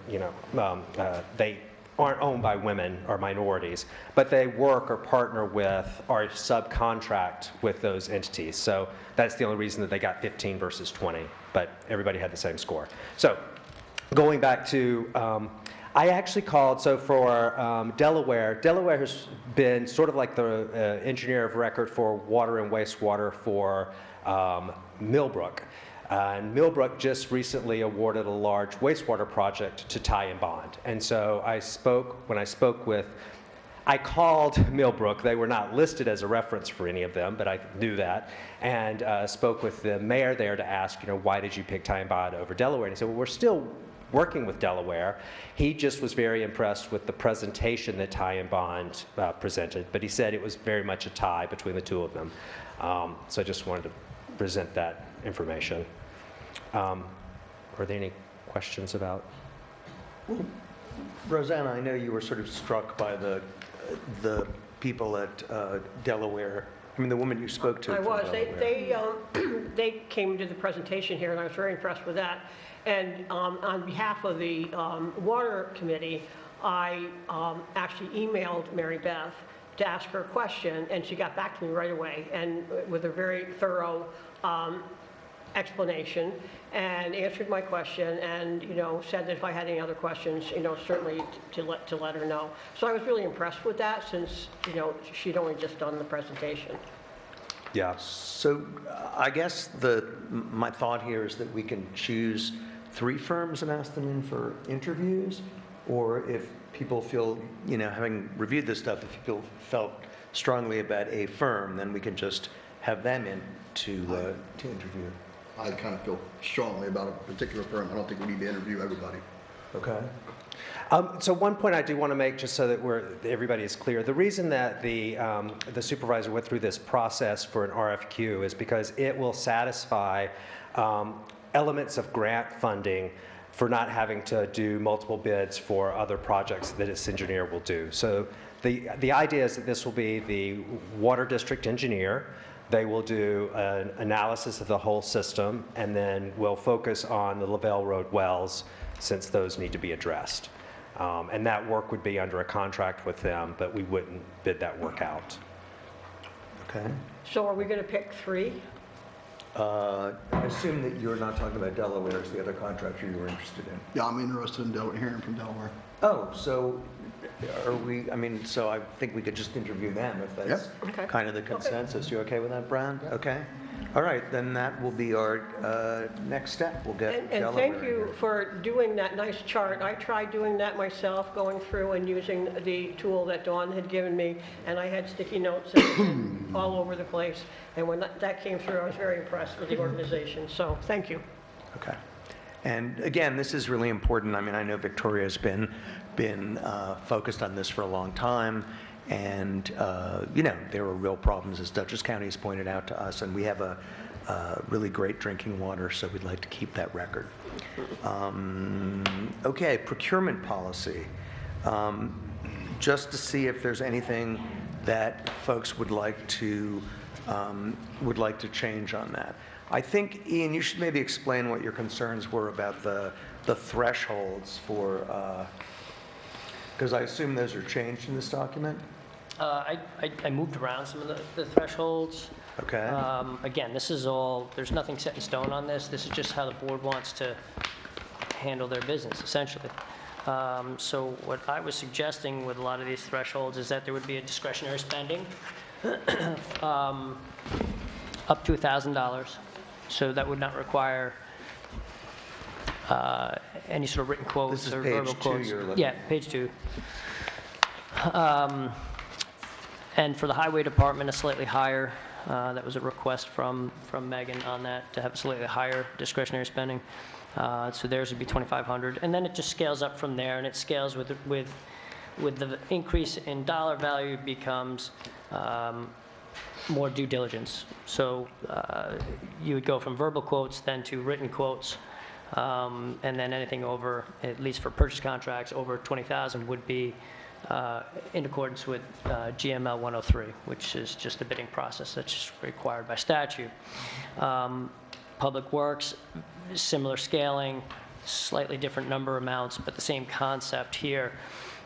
I: they aren't owned by women or minorities, but they work or partner with or subcontract with those entities. So that's the only reason that they got 15 versus 20, but everybody had the same score. So going back to, I actually called, so for Delaware has been sort of like the engineer of record for water and wastewater for Millbrook. And Millbrook just recently awarded a large wastewater project to Ty and Bond. And so I called Millbrook. They were not listed as a reference for any of them, but I knew that, and spoke with the mayor there to ask, why did you pick Ty and Bond over Delaware? And he said, well, we're still working with Delaware. He just was very impressed with the presentation that Ty and Bond presented, but he said it was very much a tie between the two of them. So I just wanted to present that information. Are there any questions about?
C: Rosanna, I know you were sort of struck by the people at Delaware. I mean, the woman you spoke to.
J: I was.
C: Delaware.
J: They came to the presentation here, and I was very impressed with that. And on behalf of the Water Committee, I actually emailed Mary Beth to ask her a question, and she got back to me right away, and with a very thorough explanation, and answered my question, and said that if I had any other questions, certainly to let her know. So I was really impressed with that, since she'd only just done the presentation.
I: Yeah.
C: So I guess my thought here is that we can choose 3 firms and ask them in for interviews, or if people feel, having reviewed this stuff, if people felt strongly about a firm, then we can just have them in to interview.
H: I kind of feel strongly about a particular firm. I don't think we need to interview everybody.
C: Okay.
I: So one point I do want to make, just so that everybody is clear, the reason that the supervisor went through this process for an RFQ is because it will satisfy elements of grant funding for not having to do multiple bids for other projects that its engineer will do. So the idea is that this will be the water district engineer. They will do an analysis of the whole system, and then we'll focus on the Lavelle Road wells, since those need to be addressed. And that work would be under a contract with them, but we wouldn't bid that work out.
C: Okay.
J: So are we going to pick 3?
C: I assume that you're not talking about Delaware as the other contractor you were interested in.
H: Yeah, I'm interested in hearing from Delaware.
C: Oh, so are we, so I think we could just interview them if that's kind of the consensus. You okay with that, Brian? Okay. All right, then that will be our next step. We'll get
J: And
C: Delaware
J: thank you for doing that nice chart. I tried doing that myself, going through and using the tool that Dawn had given me, and I had sticky notes all over the place. And when that came through, I was very impressed with the organization. So thank you.
C: Okay. And again, this is really important. I know Victoria's been focused on this for a long time, and there are real problems, as Dutchess County has pointed out to us, and we have a really great drinking water, so we'd like to keep that record. Okay, procurement policy. Just to see if there's anything that folks would like to change on that. I think, Ian, you should maybe explain what your concerns were about the thresholds for, because I assume those are changed in this document?
L: I moved around some of the thresholds.
C: Okay.
L: Again, this is all, there's nothing set in stone on this. This is just how the board wants to handle their business, essentially. So what I was suggesting with a lot of these thresholds is that there would be a discretionary spending up to $1,000. So that would not require any sort of written quotes
I: This is
L: or
I: page
L: verbal
I: 2
L: quotes.
I: you're looking
L: Yeah, page 2. And for the highway department, a slightly higher, that was a request from Megan on that, to have a slightly higher discretionary spending. So theirs would be 2,500. And then it just scales up from there, and it scales with the increase in dollar value becomes more due diligence. So you would go from verbal quotes then to written quotes, and then anything over, at least for purchase contracts, over 20,000 would be in accordance with GML 103, which is just a bidding process that's just required by statute. Public Works, similar scaling, slightly different number amounts, but the same concept here.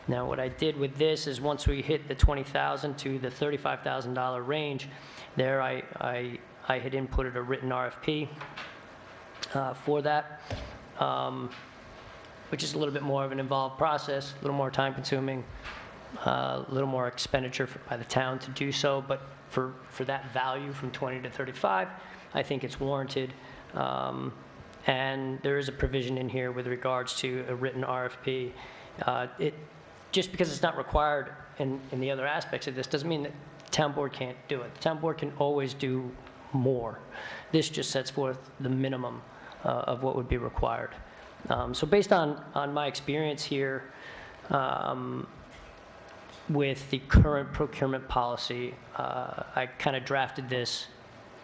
L: Now, what I did with this is once we hit the $20,000 to the $35,000 range, there I had inputted a written RFP for that, which is a little bit more of an involved process, a little more time consuming, a little more expenditure by the town to do so, but for that value from 20 to 35, I think it's warranted. And there is a provision in here with regards to a written RFP. Just because it's not required in the other aspects of this doesn't mean that the town board can't do it. The town board can always do more. This just sets forth the minimum of what would be required. So based on my experience here with the current procurement policy, I kind of drafted this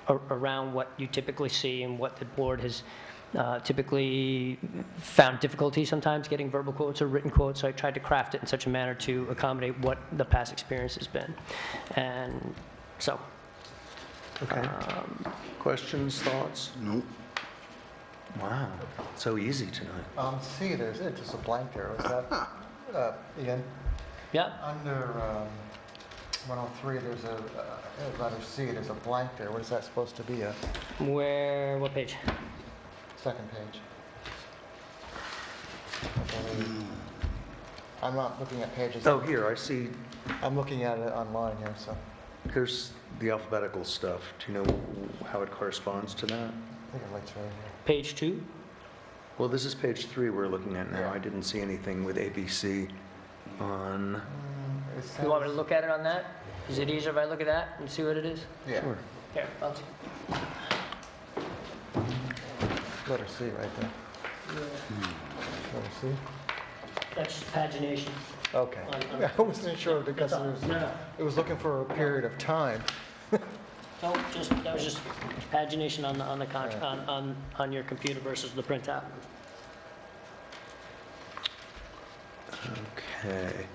L: around what you typically see and what the board has typically found difficulty sometimes getting verbal quotes or written quotes. So I tried to craft it in such a manner to accommodate what the past experience has been. And so.
I: Okay. Questions, thoughts?
H: Nope.
I: Wow, so easy tonight.
K: C, there's just a blank there. Was that, Ian?
L: Yeah.
K: Under 103, there's a, letter C, there's a blank there. What is that supposed to be?
L: What page?
K: Second page. I'm not looking at pages.
I: Oh, here, I see,
K: I'm looking at it online here, so
I: here's the alphabetical stuff. Do you know how it corresponds to that?
K: I think it's right here.
L: Page 2?
I: Well, this is page 3 we're looking at now.
K: Yeah.
I: I didn't see anything with ABC on.
K: It says,
L: You want me to look at it on that? Is it easier if I look at that and see what it is?
K: Yeah,
I: Sure.
L: Here, I'll
K: letter C right there. Letter C?
L: that's just pagination.
K: Okay.
L: On-
K: I wasn't sure because
L: That's all. No,
K: it was looking for a period of time.
L: no, that was just pagination on the contract, on your computer versus the printout.
I: Okay.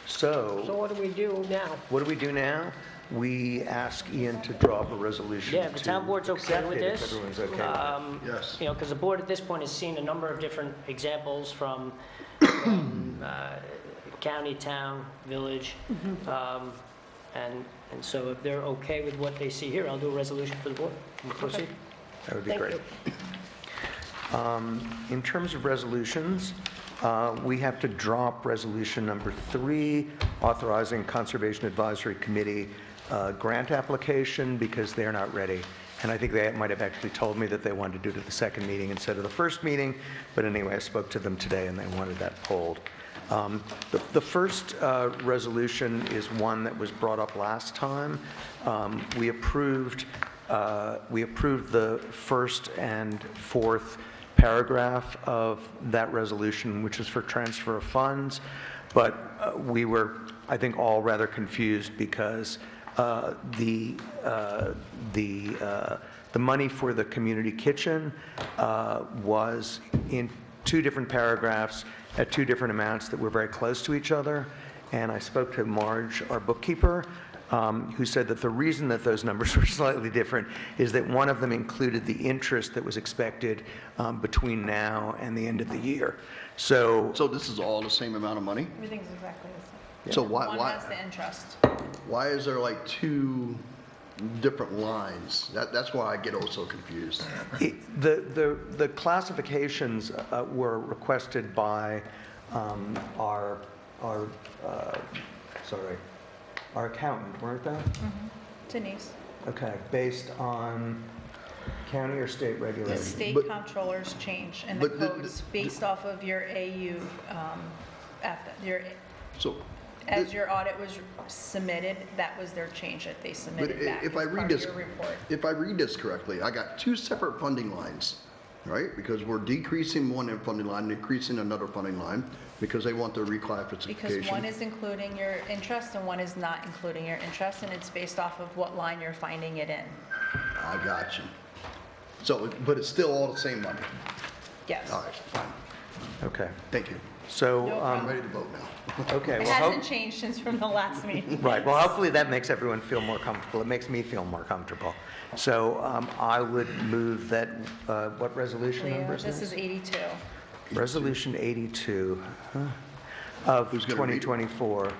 J: So
I: So
J: what do we do now?
I: what do we do now? We ask Ian to draw up a resolution.
L: Yeah, if the town board's okay
I: accept
L: with
I: it, if
L: this.
I: everyone's okay with it.
H: Yes.
L: You know, because the board at this point has seen a number of different examples from county, town, village. And so if they're okay with what they see here, I'll do a resolution for the board. We'll proceed.
I: That would be
L: Thank
I: great. In terms of resolutions, we have to drop resolution number 3, authorizing Conservation Advisory Committee grant application because they're not ready. And I think they might have actually told me that they wanted to do it at the second meeting instead of the first meeting. But anyway, I spoke to them today and they wanted that pulled. The first resolution is one that was brought up last time. We approved the first and fourth paragraph of that resolution, which is for transfer of funds, but we were, I think, all rather confused because the money for the community kitchen was in 2 different paragraphs at 2 different amounts that were very close to each other. And I spoke to Marge, our bookkeeper, who said that the reason that those numbers were slightly different is that one of them included the interest that was expected between now and the end of the year. So
H: this is all the same amount of money?
B: Everything's exactly the same.
H: So
B: One has the interest.
H: why is there like 2 different lines? That's why I get so confused.
I: The classifications were requested by our accountant, weren't they?
B: Denise.
I: Okay, based on
C: County or state
B: The
C: regulated?
B: state
H: But-
B: controllers change in the
H: but the-
B: codes based off of your AU,
H: So,
B: as your audit was submitted, that was their change that they
H: but
B: submitted back
H: if I
B: as
H: read
B: part of
H: this,
B: your report.
H: if I read this correctly, I got two separate funding lines, right? Because we're decreasing one funding line, and increasing another funding line, because they want their reclassification.
B: Because one is including your interest and one is not including your interest, and it's based off of what line you're finding it in.
H: I got you. So, but it's still all the same money.
B: Yes.
H: All right, fine.
I: Okay.
H: Thank you.
I: So,
B: No
H: I'm ready to vote now.
I: okay.
B: It
I: well,
B: hasn't changed since from the last meeting.
I: Right, well, hopefully that makes everyone feel more comfortable. It makes me feel more comfortable. So I would move that, what resolution
B: Leo,
I: number is
B: this
I: this?
B: is 82.
I: Resolution 82 of
H: Who's gonna read it?
I: 2024.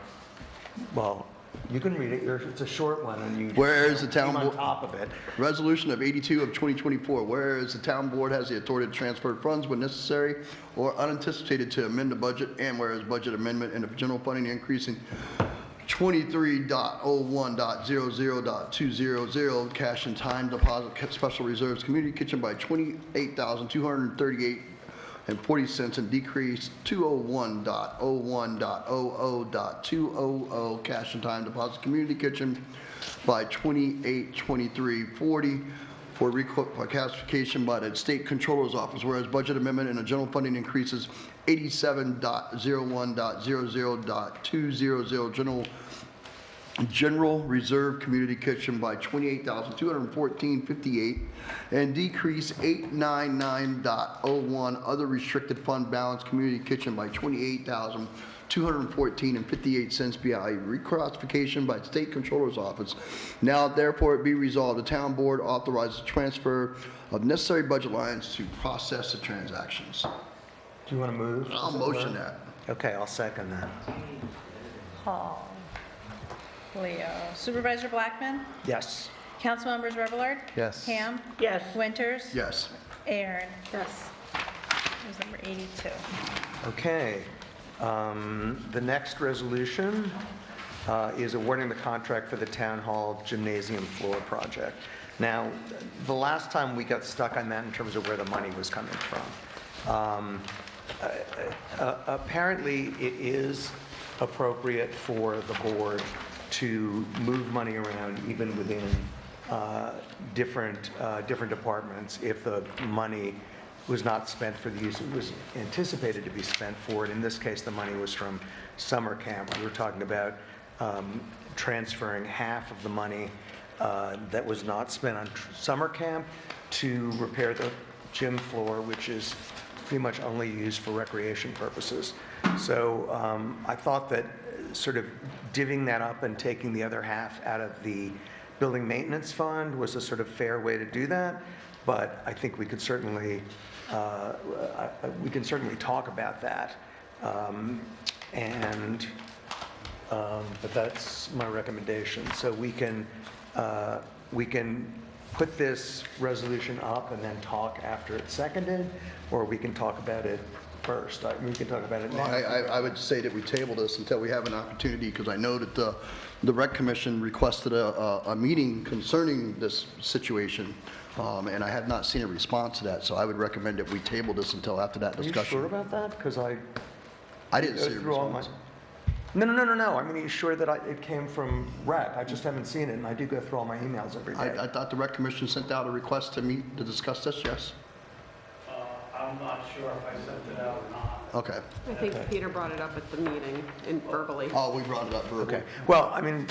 I: Well, you can read it, it's a short one, and you
H: Whereas the town
I: came on
H: board-
I: top of it.
H: Resolution of 82 of 2024, whereas the town board has the authority to transfer funds when necessary or unanticipated to amend the budget, and whereas budget amendment and the general funding increasing 23.01.00.200 cash and time deposit special reserves community kitchen by $28,238.40 and decrease 201.01.00.200 cash and time deposit community kitchen by $28,2340 for reclassification by the State Controller's Office, whereas budget amendment and the general funding increases 87.01.00.200 general reserve community kitchen by $28,214.58 and decrease 899.01 other restricted fund balance community kitchen by $28,214.58 by reclassification by State Controller's Office. Now therefore it be resolved, the town board authorizes transfer of necessary budget lines to process the transactions.
I: Do you want to move?
H: I'll motion that.
I: Okay, I'll second that.
B: Hall. Leo. Supervisor Blackman?
I: Yes.
B: Councilmembers Revelard?
K: Yes.
B: Ham?
J: Yes.
B: Winters?
H: Yes.
B: Aaron?
J: Yes.
B: That was number 82.
I: Okay. The next resolution is awarding the contract for the Town Hall Gymnasium Floor Project. Now, the last time we got stuck on that in terms of where the money was coming from. Apparently, it is appropriate for the board to move money around even within different departments if the money was not spent for the use it was anticipated to be spent for. And in this case, the money was from summer camp. We were talking about transferring half of the money that was not spent on summer camp to repair the gym floor, which is pretty much only used for recreation purposes. So I thought that sort of divvying that up and taking the other half out of the building maintenance fund was a sort of fair way to do that. But I think we could certainly talk about that. But that's my recommendation. So we can put this resolution up and then talk after it's seconded, or we can talk about it first. We can talk about it now.
H: I would say that we table this until we have an opportunity, because I know that the Rec Commission requested a meeting concerning this situation, and I have not seen a response to that, so I would recommend that we table this until after that
I: Are you
H: discussion.
I: sure about that? Because I
H: didn't
I: go
H: see a
I: through all my-
H: response.
I: No. I mean, are you sure that it came from Rec? I just haven't seen it, and I do go through all my emails every day.
H: I thought the Rec Commission sent out a request to meet to discuss this, yes?
N: I'm not sure if I sent it out or not.
H: Okay.
F: I think Peter brought it up at the meeting and verbally.
H: Oh, we brought it up verbally.
I: Okay. Well, I mean,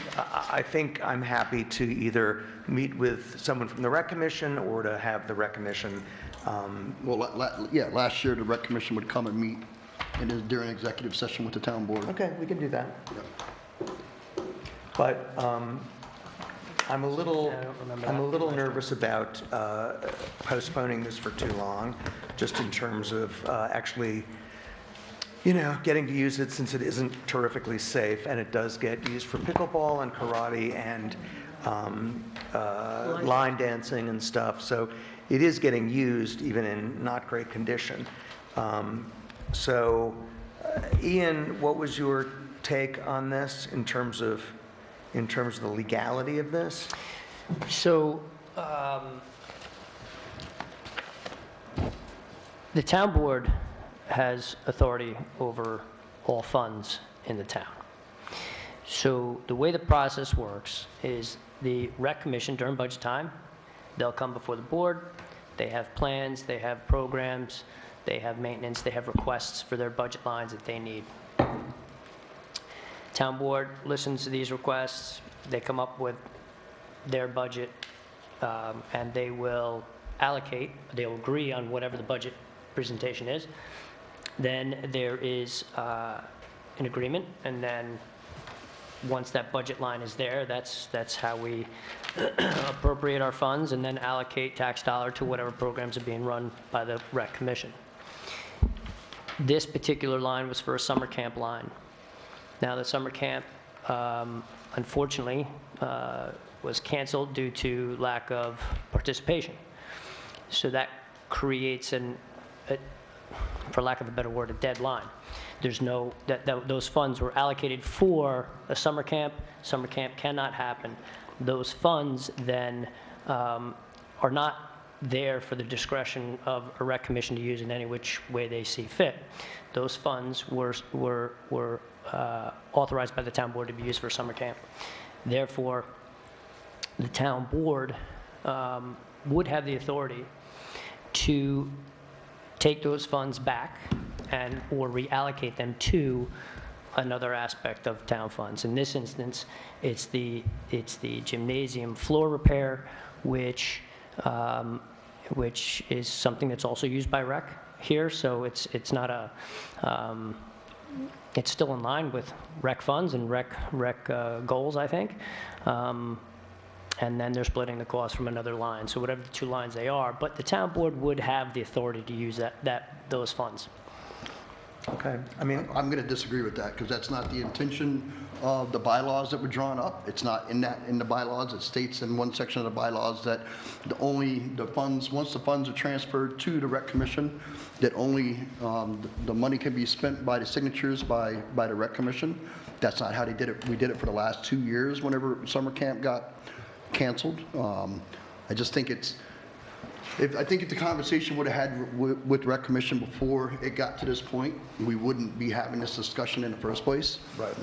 I: I think I'm happy to either meet with someone from the Rec Commission or to have the Rec Commission.
H: Yeah, last year the Rec Commission would come and meet during executive session with the town board.
I: Okay, we can do that.
H: Yeah.
I: But I'm a little
L: Yeah, I don't remember that.
I: nervous about postponing this for too long, just in terms of actually, getting to use it, since it isn't terrifically safe, and it does get used for pickleball and karate and line dancing and stuff. So it is getting used even in not great condition. So, Ian, what was your take on this in terms of the legality of this?
L: So, The town board has authority over all funds in the town. So the way the process works is the rec commission during budget time, they'll come before the board, they have plans, they have programs, they have maintenance, they have requests for their budget lines that they need. Town board listens to these requests, they come up with their budget, and they will allocate, they'll agree on whatever the budget presentation is. Then there is an agreement, and then once that budget line is there, that's how we appropriate our funds and then allocate tax dollar to whatever programs are being run by the rec commission. This particular line was for a summer camp line. Now, the summer camp, unfortunately, was canceled due to lack of participation. So that creates for lack of a better word, a deadline. There's no, those funds were allocated for a summer camp. Summer camp cannot happen. Those funds then are not there for the discretion of a rec commission to use in any which way they see fit. Those funds were authorized by the town board to be used for summer camp. Therefore, the town board would have the authority to take those funds back and or reallocate them to another aspect of town funds. In this instance, it's the gymnasium floor repair, which is something that's also used by rec here. So it's not a it's still in line with rec funds and rec goals, I think. And then they're splitting the cost from another line. So whatever the two lines they are, but the town board would have the authority to use those funds.
I: Okay, I mean,
H: I'm going to disagree with that because that's not the intention of the bylaws that were drawn up. It's not in the bylaws. It states in one section of the bylaws that the funds, once the funds are transferred to the rec commission, that only the money can be spent by the signatures by the rec commission. That's not how they did it. We did it for the last 2 years whenever summer camp got canceled. I just think I think if the conversation would have had with rec commission before it got to this point, we wouldn't be having this discussion in the first place.
I: Right.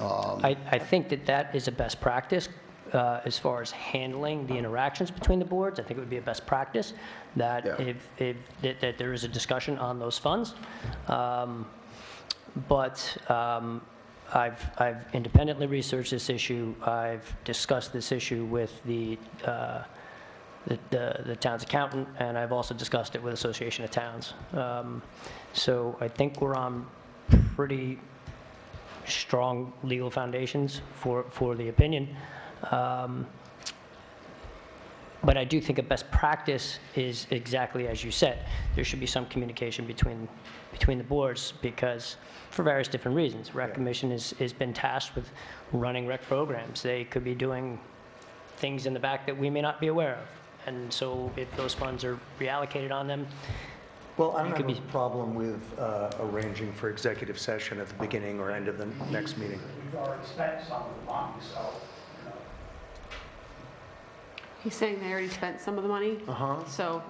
L: I think that is a best practice as far as handling the interactions between the boards. I think it would be a best practice that that there is a discussion on those funds. But I've independently researched this issue. I've discussed this issue with the town's accountant, and I've also discussed it with Association of Towns. So I think we're on pretty strong legal foundations for the opinion. But I do think a best practice is exactly as you said. There should be some communication between the boards because for various different reasons. Rec Commission has been tasked with running rec programs. They could be doing things in the back that we may not be aware of. And so if those funds are reallocated on them,
C: well, I don't have a problem with arranging for executive session at the beginning or end of the next meeting.
N: We've already spent some of the money, so, you know.
F: He's saying they already spent some of the money. So,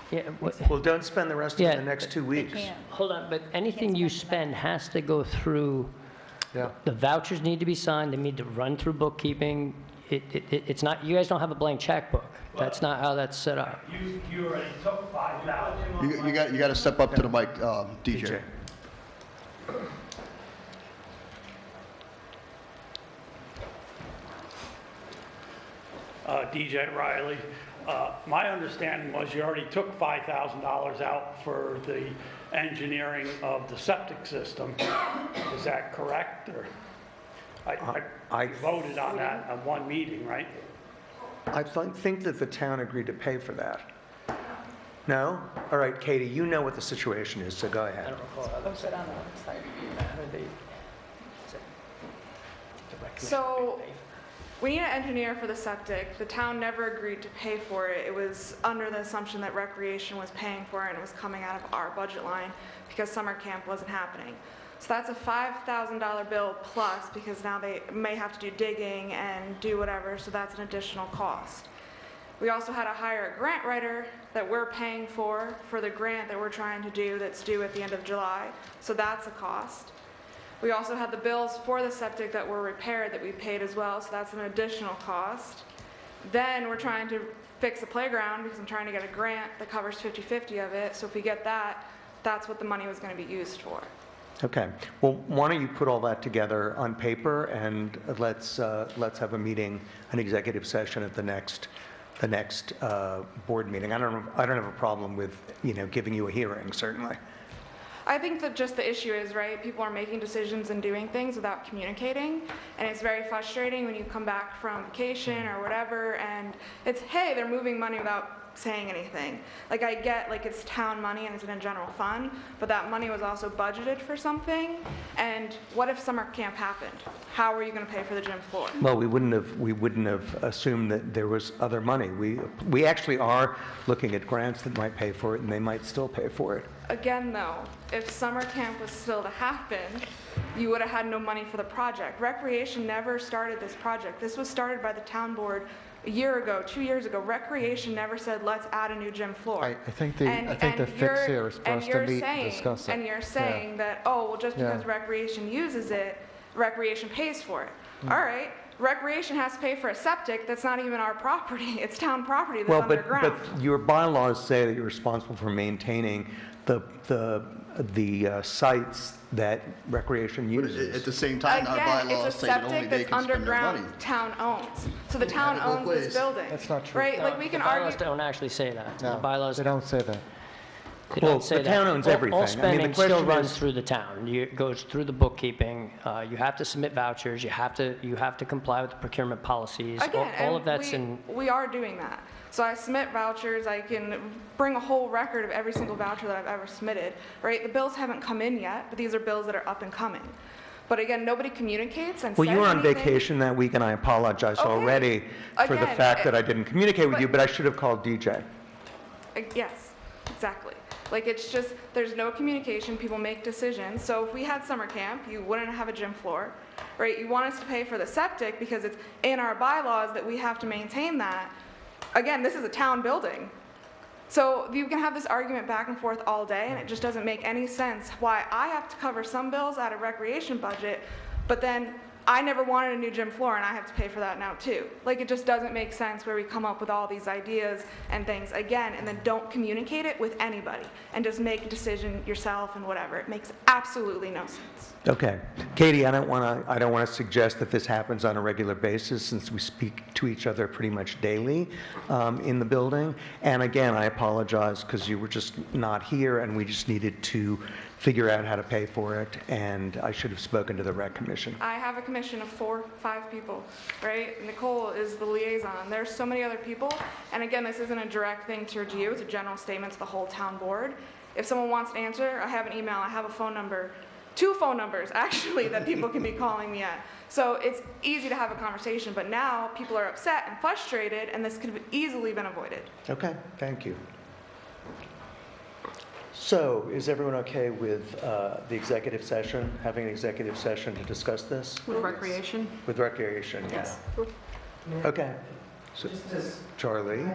L: yeah.
C: Well, don't spend the rest of the next 2 weeks.
L: Hold on, but anything you spend has to go through, the vouchers need to be signed, they need to run through bookkeeping. It's not, you guys don't have a blank checkbook. That's not how that's set up.
N: You already took 5,000.
H: You got to step up to the mic, DJ.
N: DJ Riley, my understanding was you already took $5,000 out for the engineering of the septic system. Is that correct? Or I voted on that at one meeting, right?
C: I think that the town agreed to pay for that. No? All right, Katie, you know what the situation is, so go ahead.
L: I don't recall how that was set on the website.
O: So, we need an engineer for the septic. The town never agreed to pay for it. It was under the assumption that recreation was paying for it and it was coming out of our budget line because summer camp wasn't happening. So that's a $5,000 bill plus because now they may have to do digging and do whatever, so that's an additional cost. We also had to hire a grant writer that we're paying for the grant that we're trying to do that's due at the end of July. So that's a cost. We also had the bills for the septic that were repaired that we paid as well, so that's an additional cost. Then we're trying to fix the playground because I'm trying to get a grant that covers 50/50 of it. So if we get that, that's what the money was going to be used for.
C: Okay. Well, why don't you put all that together on paper, and let's have a meeting, an executive session at the next board meeting. I don't have a problem with, giving you a hearing, certainly.
O: I think that just the issue is, right, people are making decisions and doing things without communicating, and it's very frustrating when you come back from vacation or whatever, and it's, hey, they're moving money without saying anything. Like, I get, like, it's town money and it's in a general fund, but that money was also budgeted for something, and what if summer camp happened? How are you going to pay for the gym floor?
C: Well, we wouldn't have assumed that there was other money. We actually are looking at grants that might pay for it, and they might still pay for it.
O: Again, though, if summer camp was still to happen, you would have had no money for the project. Recreation never started this project. This was started by the town board a year ago, 2 years ago. Recreation never said, let's add a new gym floor.
K: I think the fix here is for us to meet and discuss it.
O: And you're saying that, oh, well, just because recreation uses it, recreation pays for it. All right. Recreation has to pay for a septic that's not even our property. It's town property that's underground.
C: But your bylaws say that you're responsible for maintaining the sites that recreation uses.
H: At the same time, our bylaws
O: it's a
H: say that only
O: septic
H: they
O: that's
H: can spend their money.
O: underground town owns. So the town owns this building.
K: That's not true.
O: Right? Like, we can
L: The bylaws
O: argue.
L: don't actually say that.
K: No,
L: The bylaws,
K: they don't say that.
L: they
C: Well,
L: don't say
C: the
L: that.
C: town owns everything. I
L: All
C: mean, the
L: spending still
C: question
L: runs
C: is-
L: through the town. It goes through the bookkeeping. You have to submit vouchers. You have to comply with the procurement policies.
O: Again,
L: All
O: and
L: of that's in.
O: we are doing that. So I submit vouchers. I can bring a whole record of every single voucher that I've ever submitted, right? The bills haven't come in yet, but these are bills that are up and coming. But again, nobody communicates and
C: Well,
O: says
C: you were on
O: anything.
C: vacation that week, and I apologize
O: Okay.
C: already for the
O: Again,
C: fact that I didn't communicate with you, but I should have called DJ.
O: Yes, exactly. Like, it's just, there's no communication, people make decisions. So if we had summer camp, you wouldn't have a gym floor, right? You want us to pay for the septic because it's in our bylaws that we have to maintain that. Again, this is a town building. So you can have this argument back and forth all day, and it just doesn't make any sense why I have to cover some bills out of recreation budget, but then I never wanted a new gym floor and I have to pay for that now too. Like, it just doesn't make sense where we come up with all these ideas and things again and then don't communicate it with anybody and just make a decision yourself and whatever. It makes absolutely no sense.
C: Okay. Katie, I don't want to suggest that this happens on a regular basis since we speak to each other pretty much daily in the building. And again, I apologize because you were just not here and we just needed to figure out how to pay for it, and I should have spoken to the rec commission.
O: I have a commission of 4, 5 people, right? Nicole is the liaison. There's so many other people. And again, this isn't a direct thing towards you. It's a general statement to the whole town board. If someone wants to answer, I have an email, I have a phone number. 2 phone numbers, actually, that people can be calling me at. So it's easy to have a conversation, but now people are upset and frustrated, and this could have easily been avoided.
C: Okay, thank you. So, is everyone okay with the executive session, having an executive session to discuss this?
F: With recreation?
C: With recreation, yeah.
O: Yes.
C: Okay. So, Charlie?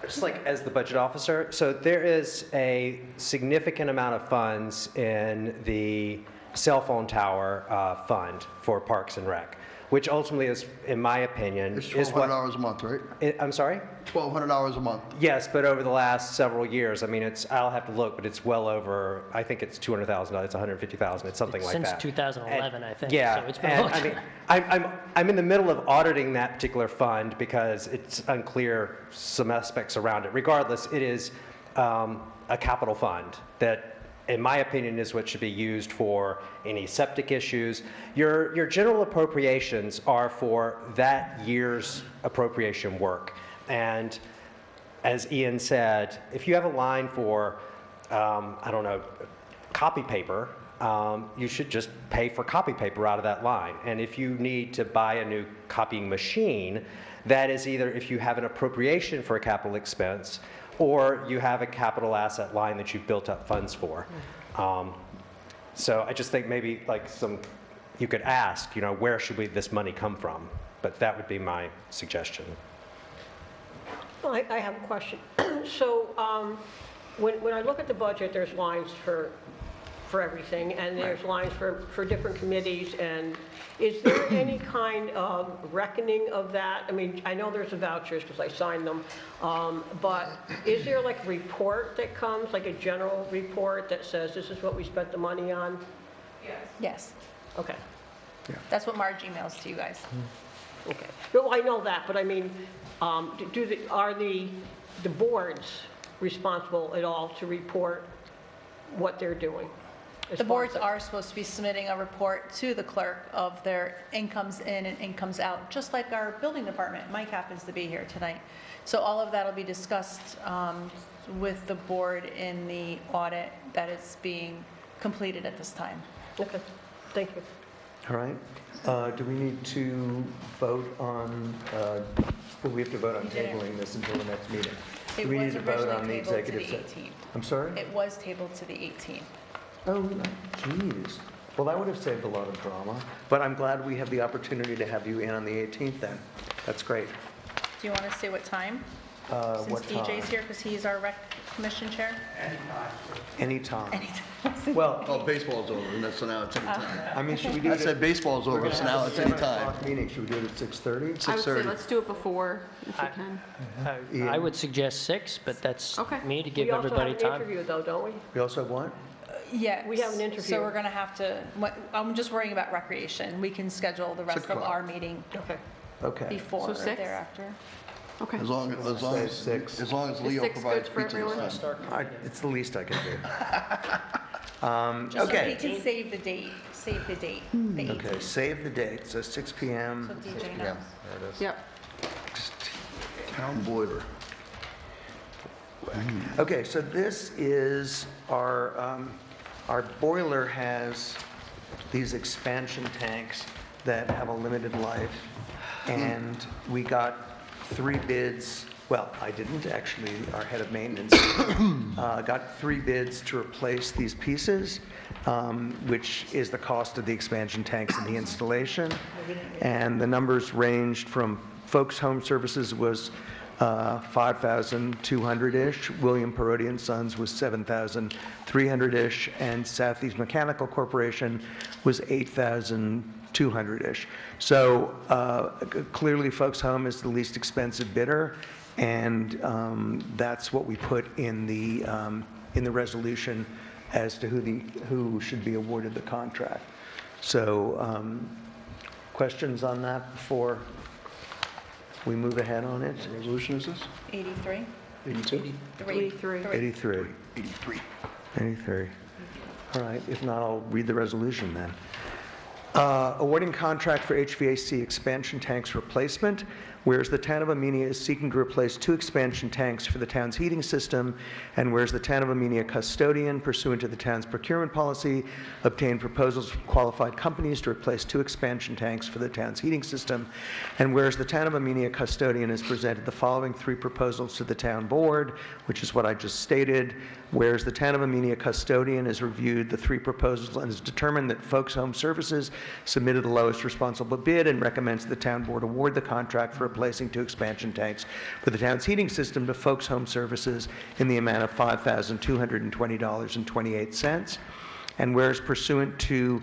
I: Just like as the budget officer, so there is a significant amount of funds in the cell phone tower fund for Parks and Rec, which ultimately is, in my opinion,
H: It's
I: is what...
H: $1,200 a month, right?
I: I'm sorry?
H: $1,200 a month.
I: Yes, but over the last several years, I mean, I'll have to look, but it's well over, I think it's $200,000, it's $150,000, it's something like that.
L: Since 2011, I think.
I: Yeah,
L: So it's been a
I: and
L: long
I: I mean,
L: time.
I: I'm in the middle of auditing that particular fund because it's unclear some aspects around it. Regardless, it is a capital fund that, in my opinion, is what should be used for any septic issues. Your general appropriations are for that year's appropriation work. And as Ian said, if you have a line for, I don't know, copy paper, you should just pay for copy paper out of that line. And if you need to buy a new copying machine, that is either if you have an appropriation for a capital expense or you have a capital asset line that you've built up funds for. So I just think maybe like you could ask, where should this money come from? But that would be my suggestion.
J: Well, I have a question. So when I look at the budget, there's lines for everything, and there's lines for different committees, and is there any kind of reckoning of that? I mean, I know there's the vouchers because I signed them, but is there like a report that comes, like a general report that says this is what we spent the money on?
B: Yes,
J: Okay,
B: that's what Marge emails to you guys.
J: okay. No, I know that, but I mean, are the boards responsible at all to report what they're doing?
B: The boards are supposed to be submitting a report to the clerk of their incomes in and incomes out, just like our building department. Mike happens to be here tonight. So all of that will be discussed with the board in the audit that is being completed at this time.
J: Okay, thank you.
C: All right. Do we need to vote on, well, we have to vote on tabling this until the next meeting.
B: It
C: Do we need
B: was
C: to vote
B: originally
C: on the
B: tabled to
C: executive
B: the
C: session?
B: 18th.
C: I'm sorry?
B: It was tabled to the 18th.
C: Oh, geez. Well, that would have saved a lot of drama, but I'm glad we have the opportunity to have you in on the 18th then. That's great.
B: Do you want to say what time? Since
C: What time?
B: DJ's here, because he's our rec commission chair?
C: Anytime.
B: Anytime.
C: Well,
H: Oh, baseball's over, and so now it's any time.
C: I mean, should we do
H: I
C: it?
H: said baseball's
C: We're
H: over,
C: gonna
H: so
C: have
H: now
C: a
H: it's any
C: 7
H: time.
C: o'clock meeting. Should we do it at 6:30?
F: I would say
H: 6:30.
F: let's do it before, if you can.
L: I would suggest 6, but that's
F: Okay.
L: me to give
J: We also
L: everybody
J: have an
L: time.
J: interview though, don't we?
C: We also have what?
B: Yes.
J: We have an interview.
B: So we're going to have to, I'm just worrying about recreation. We can schedule the rest of
H: o'clock.
B: our meeting
J: Okay.
C: Okay.
B: before
F: So
B: or
F: 6?
B: thereafter.
F: Okay.
H: As long
C: Say 6.
H: as Leo
F: 6 good
H: provides
F: for
H: pizza this
F: everyone?
H: time.
C: It's the least I can do.
B: Just so we
C: Okay.
B: can save the date, the 18th.
C: Okay, save the date, so 6
B: So
C: PM.
B: DJ knows.
F: Yep.
H: Town boiler.
C: Okay, so this is our boiler has these expansion tanks that have a limited life, and we got 3 bids. Well, I didn't actually, our head of maintenance got 3 bids to replace these pieces, which is the cost of the expansion tanks and the installation. And the numbers ranged from Folks Home Services was 5,200-ish, William Perotti and Sons was 7,300-ish, and Southeast Mechanical Corporation was 8,200-ish. So clearly Folks Home is the least expensive bidder, and that's what we put in the resolution as to who should be awarded the contract. So questions on that before we move ahead on it?
H: What resolution is this?
B: 83?
H: 82?
F: 83.
C: 83.
H: 83.
C: 83. All right, if not, I'll read the resolution then. Awarding contract for HVAC expansion tanks replacement, whereas the town of Amenia is seeking to replace 2 expansion tanks for the town's heating system, and whereas the town of Amenia custodian, pursuant to the town's procurement policy, obtained proposals from qualified companies to replace 2 expansion tanks for the town's heating system, and whereas the town of Amenia custodian has presented the following 3 proposals to the town board, which is what I just stated, whereas the town of Amenia custodian has reviewed the 3 proposals and has determined that Folks Home Services submitted the lowest responsible bid and recommends the town board award the contract for replacing 2 expansion tanks for the town's heating system to Folks Home Services in the amount of $5,220.28. And whereas pursuant to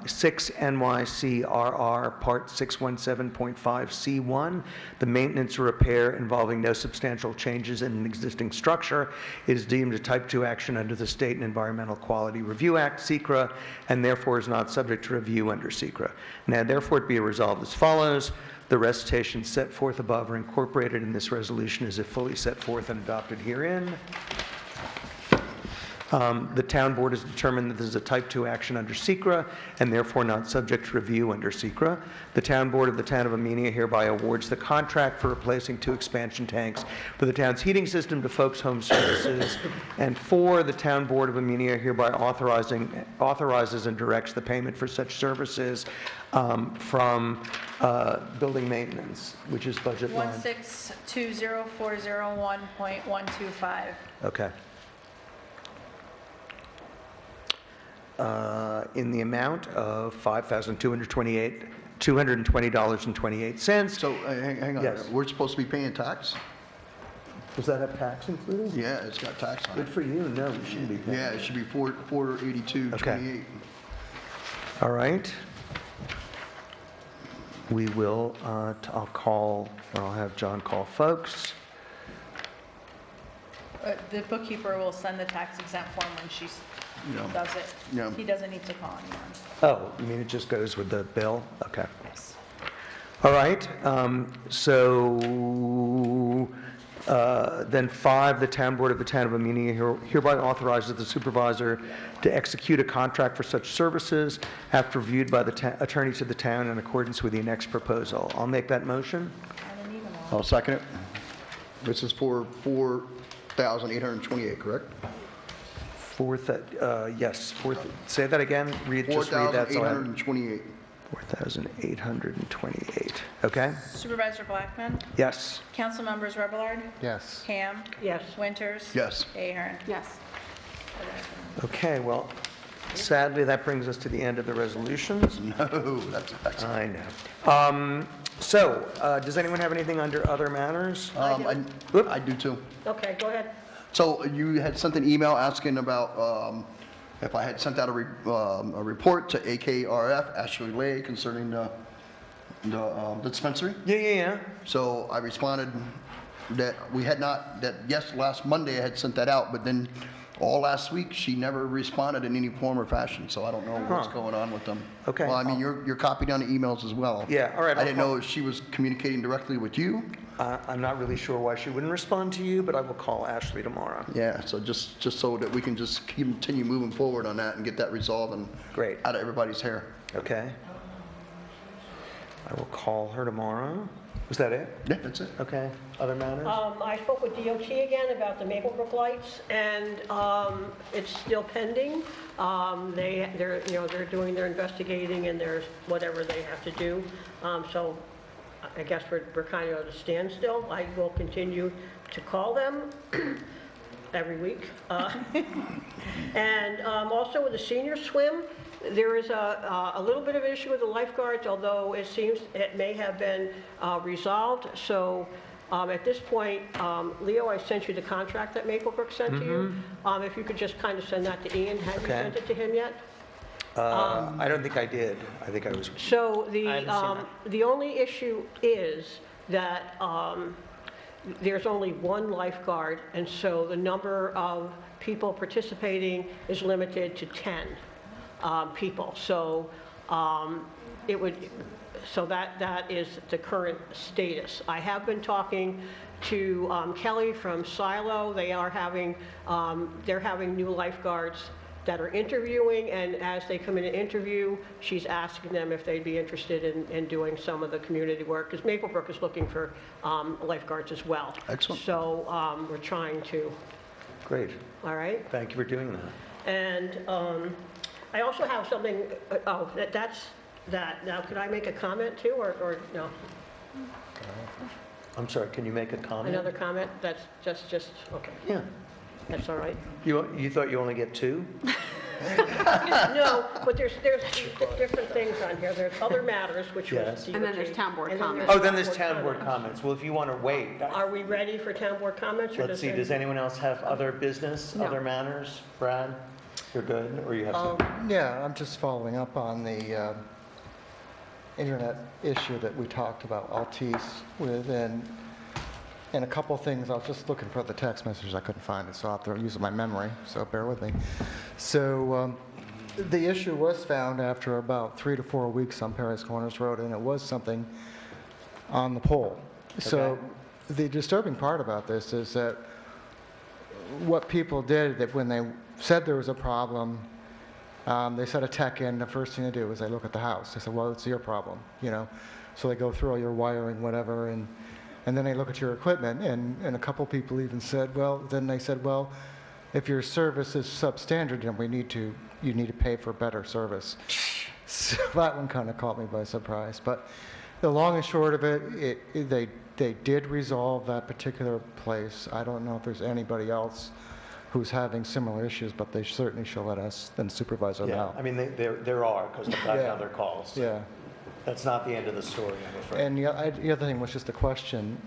C: 6 NYCRR Part 617.5C1, the maintenance or repair involving no substantial changes in an existing structure is deemed a Type 2 action under the State and Environmental Quality Review Act, SECRA, and therefore is not subject to review under SECRA. Now, therefore, it be resolved as follows. The recitations set forth above are incorporated in this resolution as if fully set forth and adopted herein. The town board has determined that this is a Type 2 action under SECRA and therefore not subject to review under SECRA. The town board of the town of Amenia hereby awards the contract for replacing 2 expansion tanks for the town's heating system to Folks Home Services. And 4, the town board of Amenia hereby authorizes and directs the payment for such services from building maintenance, which is budget line.
B: 1620401.125.
C: Okay. In the amount of $5,220.28.
H: So, hang on.
C: Yes.
H: We're supposed to be paying tax?
C: Does that have tax included?
H: Yeah, it's got tax on
C: Good
H: it.
C: for you. No, you shouldn't be paying.
H: Yeah, it should be 482.28.
C: All right. We will, I'll call, or I'll have John call folks.
B: The bookkeeper will send the tax exempt form when she
H: Yeah.
B: does it.
H: Yeah.
B: He doesn't need to call anyone.
C: Oh, you mean it just goes with the bill? Okay.
B: Yes.
C: All right, then 5, the Town Board of the Town of Amenia hereby authorizes the supervisor to execute a contract for such services after reviewed by the attorney to the town in accordance with the next proposal. I'll make that motion.
H: I'll second it. This is for 4,828, correct?
C: Yes, say that again, just read that. so I-
H: 4,828.
C: 4,828, okay?
B: Supervisor Blackman?
C: Yes.
B: Council members Rebellard?
K: Yes.
B: Ham?
J: Yes.
B: Winters?
H: Yes.
B: Ahern?
F: Yes.
C: Okay, well, sadly, that brings us to the end of the resolutions.
H: No, that's excellent.
C: I know. Does anyone have anything under other matters?
H: I do too.
J: Okay, go ahead.
H: So you had sent an email asking about if I had sent out a report to AKRF, Ashley Lay, concerning the dispensary.
C: Yeah.
H: So I responded that we had not, that yes, last Monday I had sent that out, but then all last week she never responded in any form or fashion. So I don't know what's going on with them.
C: Okay.
H: Well, I mean, you're copied on the emails as well.
C: Yeah, all right,
H: I didn't
C: I'll-
H: know if she was communicating directly with you.
C: I'm not really sure why she wouldn't respond to you, but I will call Ashley tomorrow.
H: Yeah, so just so that we can just continue moving forward on that and get that resolved and
C: Great.
H: out of everybody's hair.
C: Okay. I will call her tomorrow. Was that it?
H: Yeah, that's it.
C: Okay. Other matters?
J: I spoke with DOT again about the Maplebrook lights, and it's still pending. They're doing their investigating, and there's whatever they have to do. So I guess we're kind of at a standstill. I will continue to call them every week. And also with the senior swim, there is a little bit of an issue with the lifeguards, although it seems it may have been resolved. So at this point, Leo, I sent you the contract that Maplebrook sent to you. If you could just kind of send that to Ian. Have you
C: Okay.
J: sent it to him yet?
C: I don't think I did. I think I was.
J: So
L: I haven't seen
J: the only issue is that there's only one lifeguard, and so the number of people participating is limited to 10 people. So that is the current status. I have been talking to Kelly from Silo. They're having new lifeguards that are interviewing, and as they come in and interview, she's asking them if they'd be interested in doing some of the community work, because Maplebrook is looking for lifeguards as well.
H: Excellent.
J: So we're trying to,
C: Great.
J: all right?
C: Thank you for doing that.
J: And I also have something, that's that. Now, could I make a comment too, or no?
C: I'm sorry, can you make a comment?
J: Another comment? That's just, okay,
C: Yeah.
J: that's all right.
C: You thought you only get 2?
J: No, but there's different things on here. There's other matters, which was
C: Yes.
J: DOT.
F: And then there's town board
J: and then
F: comments.
C: Oh, then there's town board comments. Well, if you want to wait,
J: Are we ready for town board comments? Or
C: let's see,
J: there-
C: does anyone else have other business,
J: No.
C: other matters? Brad, you're good, or you have some?
K: Yeah, I'm just following up on the internet issue that we talked about Altice with, and a couple things. I was just looking for the text message. I couldn't find it, so I'll have to use my memory, so bear with me. So the issue was found after about 3 to 4 weeks on Perry's Corners Road, and it was something on the pole. So
C: Okay.
K: the disturbing part about this is that what people did, that when they said there was a problem, they set a tech in. The first thing they do is they look at the house. They said, well, it's your problem, you know. So they go through all your wiring, whatever, and then they look at your equipment. And a couple people even said, well, if your service is substandard, then you need to pay for better service. So that one kind of caught me by surprise. But the long and short of it, they did resolve that particular place. I don't know if there's anybody else who's having similar issues, but they certainly should let us, then supervisor,
I: Yeah,
K: know.
I: I mean, there are, because I've gotten
K: Yeah.
I: other calls.
K: Yeah.
I: That's not the end of the story, I'm afraid.
K: And the other thing was just a question.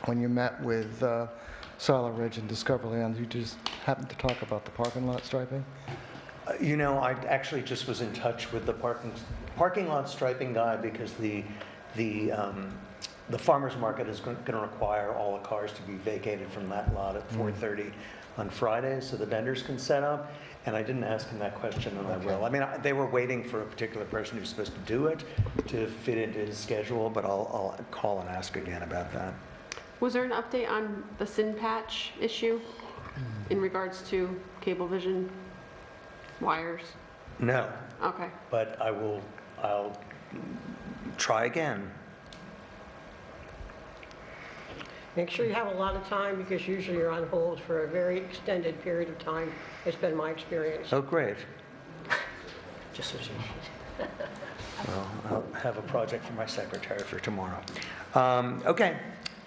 K: when you met with Solid Ridge and Discover Land, you just happened to talk about the parking lot striping?
C: You know, I actually just was in touch with the parking lot striping guy because the farmer's market is going to require all the cars to be vacated from that lot at 4:30 on Friday so the vendors can set up. And I didn't ask him that question, and I will. I mean, they were waiting for a particular person who's supposed to do it to fit into his schedule, but I'll call and ask again about that.
F: Was there an update on the SIN patch issue in regards to Cablevision wires?
C: No,
F: Okay.
C: but I'll try again.
J: Make sure you have a lot of time, because usually you're on hold for a very extended period of time. It's been my experience.
C: Oh, great.
L: Just what you need.
C: Well, I'll have a project for my secretary for tomorrow. Okay.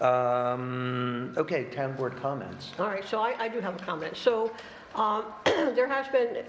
C: Okay, town board comments.
J: All right, so I do have a comment. So there has been,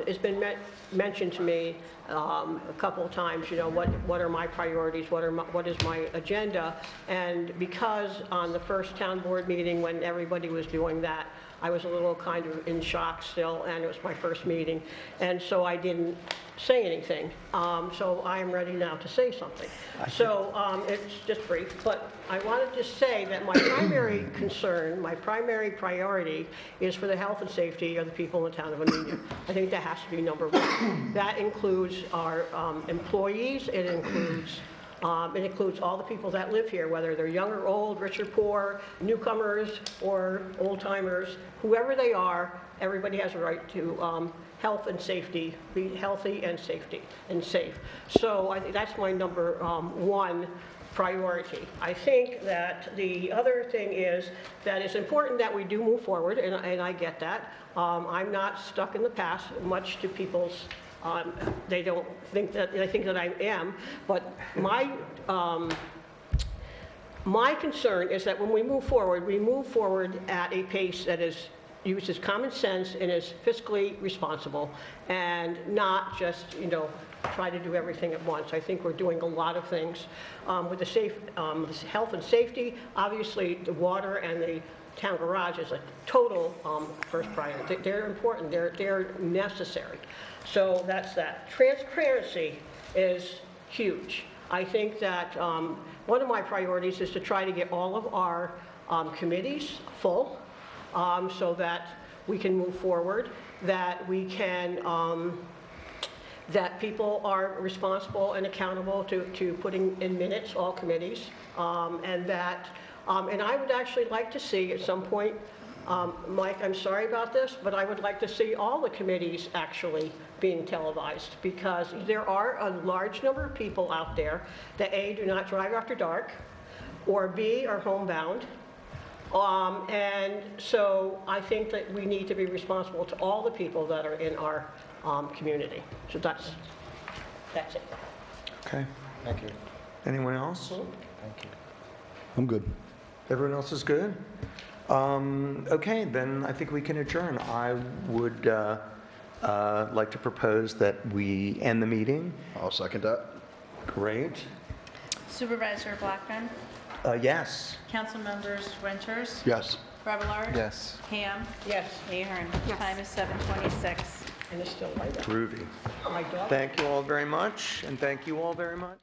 J: it's been mentioned to me a couple of times, you know, what are my priorities, what is my agenda? And because on the first town board meeting, when everybody was doing that, I was a little kind of in shock still, and it was my first meeting, and so I didn't say anything. So I am ready now to say something. So it's just brief, but I wanted to say that my primary concern, my primary priority is for the health and safety of the people in the town of Amenia. I think that has to be number one. That includes our employees, it includes all the people that live here, whether they're young or old, rich or poor, newcomers or old-timers, whoever they are, everybody has a right to health and safety, be healthy and safe. So I think that's my number one priority. I think that the other thing is that it's important that we do move forward, and I get that. I'm not stuck in the past, much to people's they don't think that, I think that I am, but my concern is that when we move forward at a pace that uses common sense and is fiscally responsible, and not just, you know, try to do everything at once. I think we're doing a lot of things with the health and safety. Obviously, the water and the town garage is a total first priority. They're important. They're necessary. So that's that. Transparency is huge. I think that one of my priorities is to try to get all of our committees full so that we can move forward, that we can, that people are responsible and accountable to putting in minutes all committees, and that, and I would actually like to see at some point, Mike, I'm sorry about this, but I would like to see all the committees actually being televised, because there are a large number of people out there that A, do not drive after dark, or B, are homebound. And so I think that we need to be responsible to all the people that are in our community. So that's it.
C: Okay.
K: Thank you.
C: Anyone else?
K: Thank you.
H: I'm good.
C: Everyone else is good? Okay, then I think we can adjourn. I would like to propose that we end the meeting.
H: I'll second that.
C: Great.
B: Supervisor Blackman,
C: Yes.
B: Council members Winters,
H: Yes.
B: Fablelaro,
K: Yes.
B: Ham,
J: Yes,
B: Ahern.
F: Yes.
B: Time is 7:26.
J: and it's still like that.
C: Groovy.
J: My dog.
C: Thank you all very much, and thank you all very much.